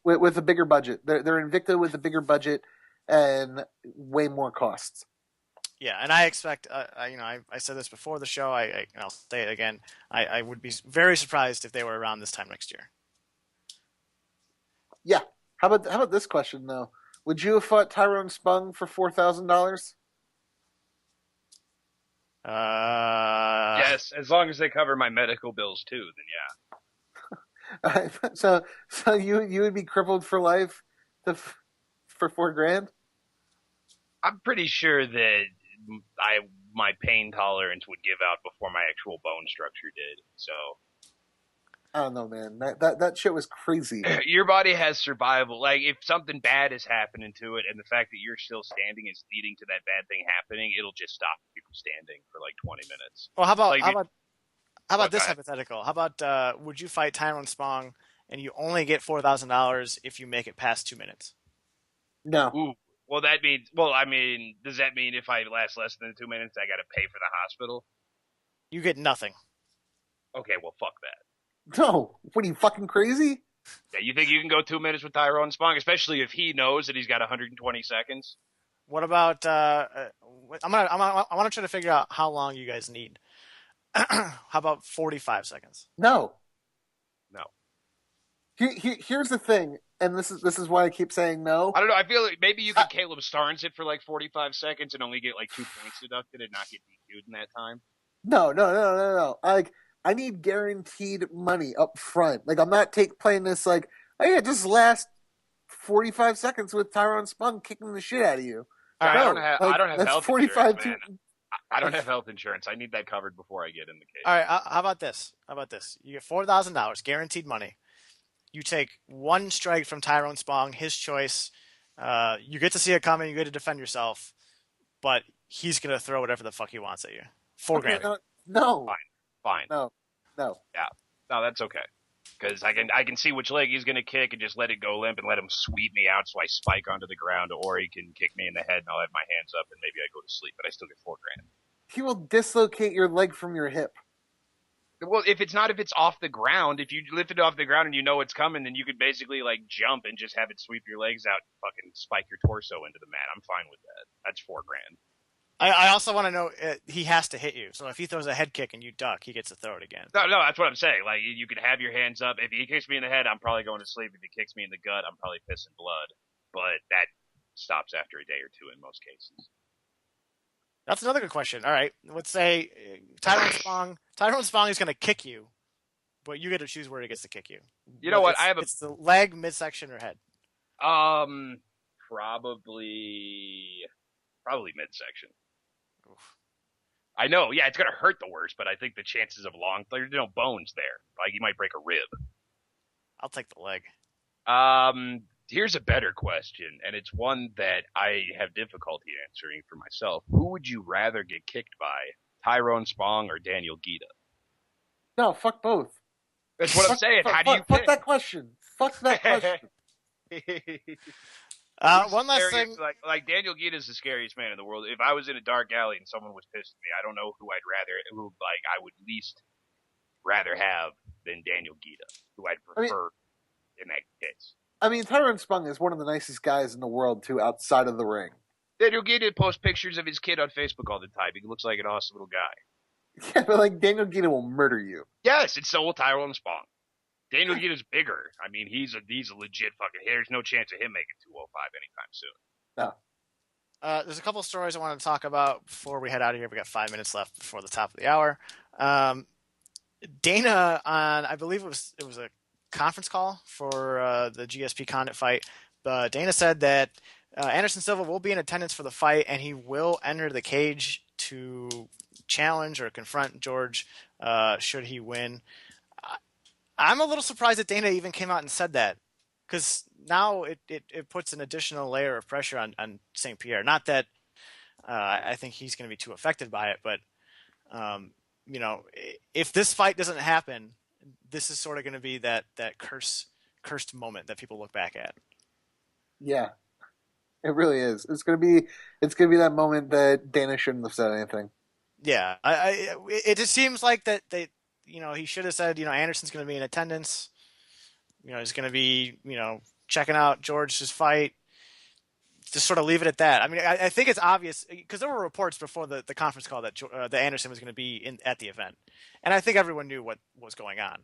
with a bigger budget. They're Invicta with a bigger budget and way more costs. Yeah, and I expect, I said this before the show, and I'll say it again, I would be very surprised if they were around this time next year. Yeah. How about this question, though? Would you have fought Tyrone Spong for $4,000? Yes, as long as they cover my medical bills too, then yeah. So you would be crippled for life for $4,000? I'm pretty sure that my pain tolerance would give out before my actual bone structure did. So I don't know, man. That shit was crazy. your body has survival. Like if something bad is happening to it, and the fact that you're still standing is leading to that bad thing happening, it'll just stop you from standing for like 20 minutes. Well, how about this go ahead. hypothetical? How about would you fight Tyrone Spong and you only get $4,000 if you make it past 2 minutes? No. Ooh. Well, does that mean if I last less than 2 minutes, I got to pay for the hospital? You get nothing. Okay, well, fuck that. No. What are you, fucking crazy? Yeah, you think you can go 2 minutes with Tyrone Spong, especially if he knows that he's got 120 seconds? What about? I want to try to figure out how long you guys need. How about 45 seconds? No. No. Here's the thing, and this is why I keep saying no. I don't know. I feel like maybe you could Caleb Starnes it for like 45 seconds and only get like 2 points deducted and not get DQ'd in that time. No. I need guaranteed money up front. Like I'm not playing this like, oh yeah, just last 45 seconds with Tyrone Spong kicking the shit out of you. I don't have that's health 45 insurance, man. I don't have health insurance. I need that covered before I get in the case. All right. How about this? You get $4,000 guaranteed money. You take one strike from Tyrone Spong, his choice. You get to see it coming. You get to defend yourself, but he's gonna throw whatever the fuck he wants at you. $4,000. No. Fine. No. Yeah. No, that's okay. Because I can see which leg he's gonna kick and just let it go limp and let him sweep me out so I spike onto the ground, or he can kick me in the head and I'll have my hands up and maybe I go to sleep, but I still get $4,000. He will dislocate your leg from your hip. Well, if it's off the ground, if you lift it off the ground and you know it's coming, then you could basically like jump and just have it sweep your legs out and fucking spike your torso into the mat. I'm fine with that. That's $4,000. I also want to know he has to hit you. So if he throws a head kick and you duck, he gets to throw it again. No, that's what I'm saying. Like you can have your hands up. If he kicks me in the head, I'm probably going to sleep. If he kicks me in the gut, I'm probably pissing blood. But that stops after a day or two in most cases. That's another good question. All right, let's say Tyrone Spong is going to kick you, but you get to choose where he gets to kick you. You know what? It's the leg, midsection, or head. Probably midsection. Oof. I know, yeah, it's gonna hurt the worst, but I think the chances of there's no bones there. Like you might break a rib. I'll take the leg. Here's a better question, and it's one that I have difficulty answering for myself. Who would you rather get kicked by, Tyrone Spong or Daniel Guida? No, fuck both. That's what I'm saying. How do you pick? Fuck that question. Fuck that question. One last thing. Like Daniel Guida is the scariest man in the world. If I was in a dark alley and someone was pissed at me, I don't know who I would least rather have than Daniel Guida, who I'd prefer in that case. I mean, Tyrone Spong is one of the nicest guys in the world, too, outside of the ring. Daniel Gideon posts pictures of his kid on Facebook all the time. He looks like an awesome little guy. Yeah, but like Daniel Geeta will murder you. Yes, it's so will Tyrone Spong. Daniel Gideon's bigger. I mean, he's a legit fucking. There's no chance of him making 205 anytime soon. No. There's a couple of stories I want to talk about before we head out of here. We got 5 minutes left before the top of the hour. Dana on, I believe it was a conference call for the GSP Condit fight. Dana said that Anderson Silva will be in attendance for the fight, and he will enter the cage to challenge or confront George should he win. I'm a little surprised that Dana even came out and said that, because now it puts an additional layer of pressure on St. Pierre. Not that I think he's going to be too affected by it, but if this fight doesn't happen, this is sort of going to be that cursed moment that people look back at. Yeah, it really is. It's gonna be that moment that Dana shouldn't have said anything. Yeah, it just seems like that he should have said, Anderson's going to be in attendance. He's going to be, checking out George's fight. Just sort of leave it at that. I mean, I think it's obvious because there were reports before the conference call that Anderson was going to be at the event, and I think everyone knew what was going on.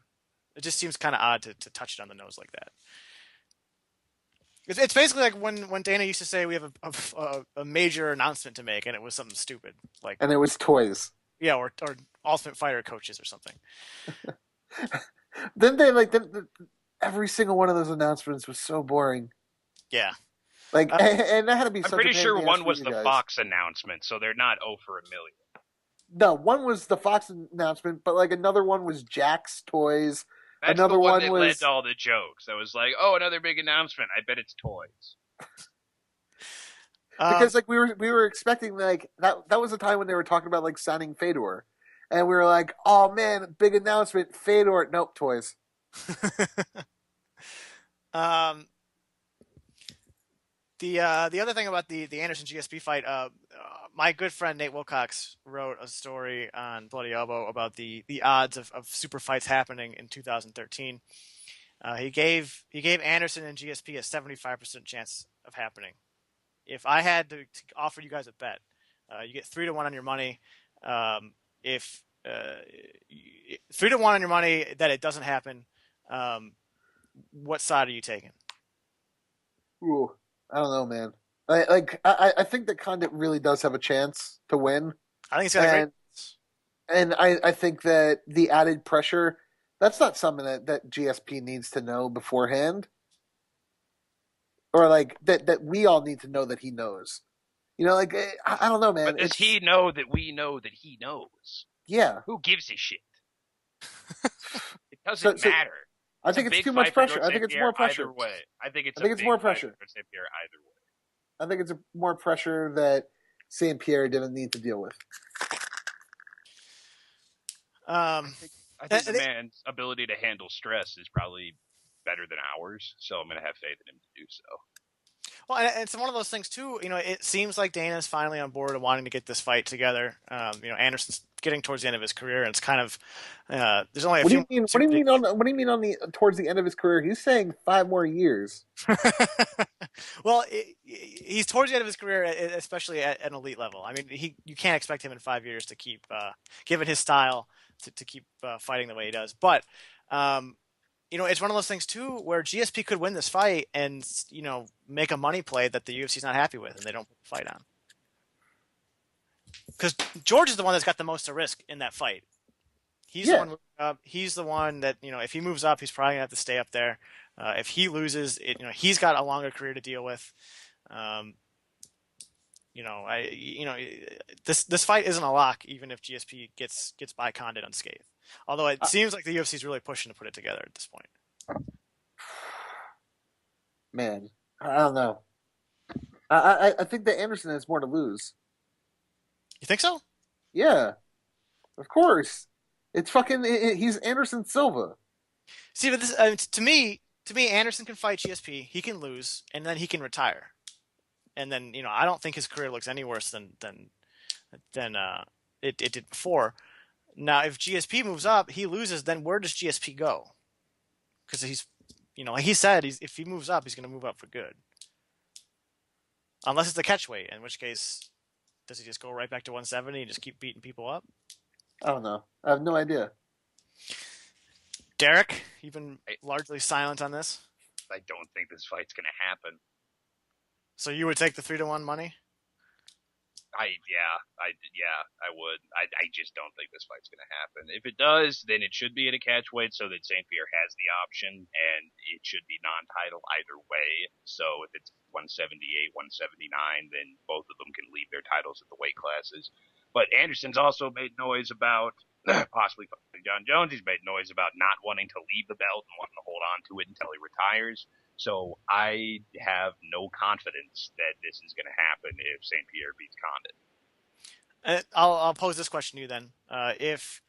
It just seems kind of odd to touch it on the nose like that. It's basically like when Dana used to say we have a major announcement to make, and it was something stupid and it was toys. Yeah, or Ultimate Fighter coaches or something. Then they every single one of those announcements was so boring. Yeah. And that had to be. I'm pretty sure one was the Fox announcement, so they're not 0 for a million. No, one was the Fox announcement, but another one was Jack's Toys. That's another the one that that led to all the jokes. That was like, oh, another big announcement. I bet it's toys. Because we were expecting that was the time when they were talking about signing Fedor, and we were like, oh man, big announcement, Fedor. Nope, toys. The other thing about the Anderson GSP fight, my good friend Nate Wilcox wrote a story on Bloody Elbow about the odds of super fights happening in 2013. He gave Anderson and GSP a 75% chance of happening. If I had to offer you guys a bet, you get 3-1 on your money. If 3-1 on your money that it doesn't happen, what side are you taking? Ooh, I don't know, man. I think that Condit really does have a chance to win. I think he's got a great. And I think that the added pressure, that's not something that GSP needs to know beforehand. Or that we all need to know that he knows. I don't know, man. But does he know that we know that he knows? Yeah. Who gives a shit? It doesn't matter. I think it's too much pressure. I think it's more pressure. Either way. I think it's more pressure. For St. Pierre either way. I think it's more pressure that St. Pierre didn't need to deal with. I think the man's ability to handle stress is probably better than ours, so I'm going to have faith in him to do so. Well, and it's one of those things too. It seems like Dana's finally on board and wanting to get this fight together. Anderson's getting towards the end of his career, and it's kind of there's only a few. What do you mean towards the end of his career? He's saying 5 more years. Well, he's towards the end of his career, especially at an elite level. I mean, you can't expect him in 5 years to keep, given his style, to keep fighting the way he does. But it's one of those things too where GSP could win this fight and make a money play that the UFC's not happy with, and they don't put the fight on. Because George is the one that's got the most to risk in that fight. He's the one moving up. He's the one that if he moves up, he's probably gonna have to stay up there. If he loses, he's got a longer career to deal with. This fight isn't a lock, even if GSP gets by Condit unscathed. Although it seems like the UFC is really pushing to put it together at this point. Man, I don't know. I think that Anderson has more to lose. You think so? Yeah, of course. It's he's Anderson Silva. See, but this to me, Anderson can fight GSP. He can lose, and then he can retire. And then I don't think his career looks any worse than it did before. Now, if GSP moves up, he loses. Then where does GSP go? Because he's, he said if he moves up, he's going to move up for good. Unless it's the catch weight, in which case, does he just go right back to 170 and just keep beating people up? I don't know. I have no idea. Derek, you've been largely silent on this. I don't think this fight's going to happen. So you would take the 3-1 money? I would. I just don't think this fight's going to happen. If it does, then it should be at a catch weight so that St. Pierre has the option, and it should be non-title either way. So if it's 178, 179, then both of them can leave their titles at the weight classes. But Anderson's also made noise about possibly fighting John Jones. He's made noise about not wanting to leave the belt and wanting to hold on to it until he retires. So I have no confidence that this is going to happen if St. Pierre beats Condit. I'll pose this question to you then. If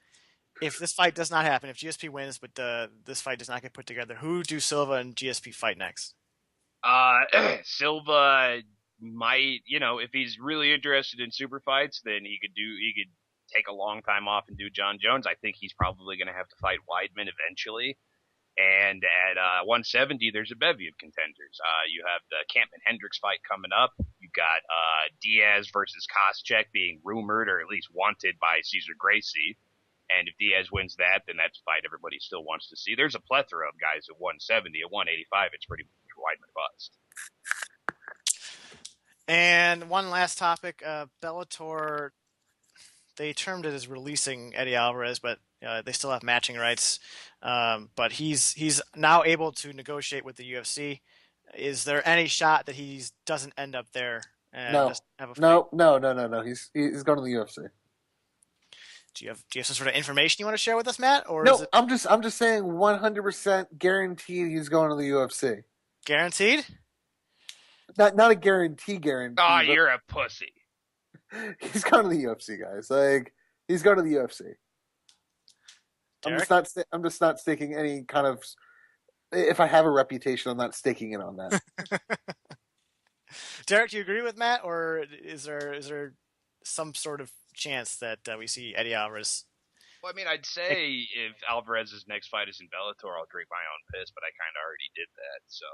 this fight does not happen, if GSP wins, but this fight does not get put together, who do Silva and GSP fight next? Silva might, if he's really interested in super fights, then he could take a long time off and do John Jones. I think he's probably going to have to fight Weidman eventually. And at 170, there's a bevy of contenders. You have the Campman-Hendricks fight coming up. You got Diaz versus Koscheck being rumored or at least wanted by Cesar Gracie. And if Diaz wins that, then that's a fight everybody still wants to see. There's a plethora of guys at 170. At 185, it's pretty much Weidman bust. And one last topic, Bellator, they termed it as releasing Eddie Alvarez, but they still have matching rights. But he's now able to negotiate with the UFC. Is there any shot that he doesn't end up there? And No. Have a fight? No. He's going to the UFC. Do you have some sort of information you want to share with us, Matt? Or No, is it I'm just saying 100% guaranteed he's going to the UFC. guaranteed? Not a guarantee. Oh, you're a pussy. He's going to the UFC, guys. Like, he's going to the UFC. Derek? I'm just not staking any kind of. If I have a reputation, I'm not staking it on that. Derek, do you agree with Matt, or is there some sort of chance that we see Eddie Alvarez? Well, I mean, I'd say if Alvarez's next fight is in Bellator, I'll drink my own piss, but I kind of already did that, so.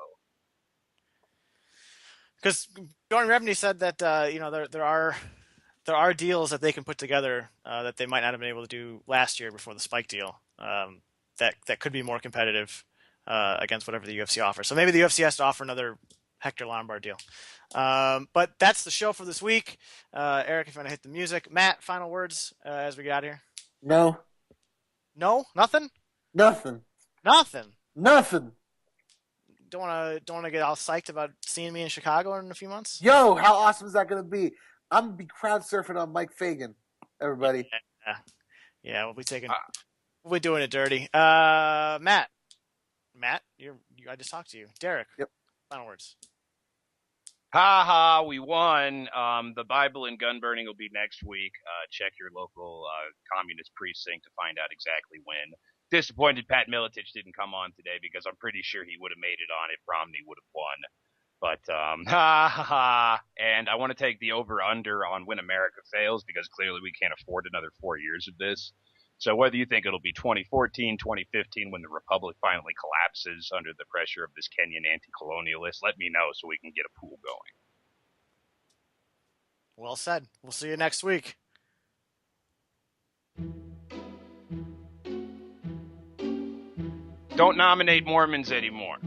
Because Jordan Rebney said that there are deals that they can put together that they might not have been able to do last year before the Spike deal that could be more competitive against whatever the UFC offers. So maybe the UFC has to offer another Hector Lombard deal. But that's the show for this week. Eric, if you want to hit the music. Matt, final words as we get out of here? No. No? Nothing? Nothing. Nothing? Nothing. Don't want to get all psyched about seeing me in Chicago in a few months? Yo, how awesome is that going to be? I'm going to be crowd surfing on Mike Fagan, everybody. Yeah, we'll be doing it dirty. Matt, I just talked to you. Derek, Yep. Final words. Ha ha, we won. The Bible and gun burning will be next week. Check your local communist precinct to find out exactly when. Disappointed Pat Miletich didn't come on today because I'm pretty sure he would have made it on if Romney would have won. But, ha ha ha. And I want to take the over-under on when America fails because clearly we can't afford another 4 years of this. So whether you think it'll be 2014, 2015 when the Republic finally collapses under the pressure of this Kenyan anti-colonialist, let me know so we can get a pool going. Well said. We'll see you next week. Don't nominate Mormons anymore.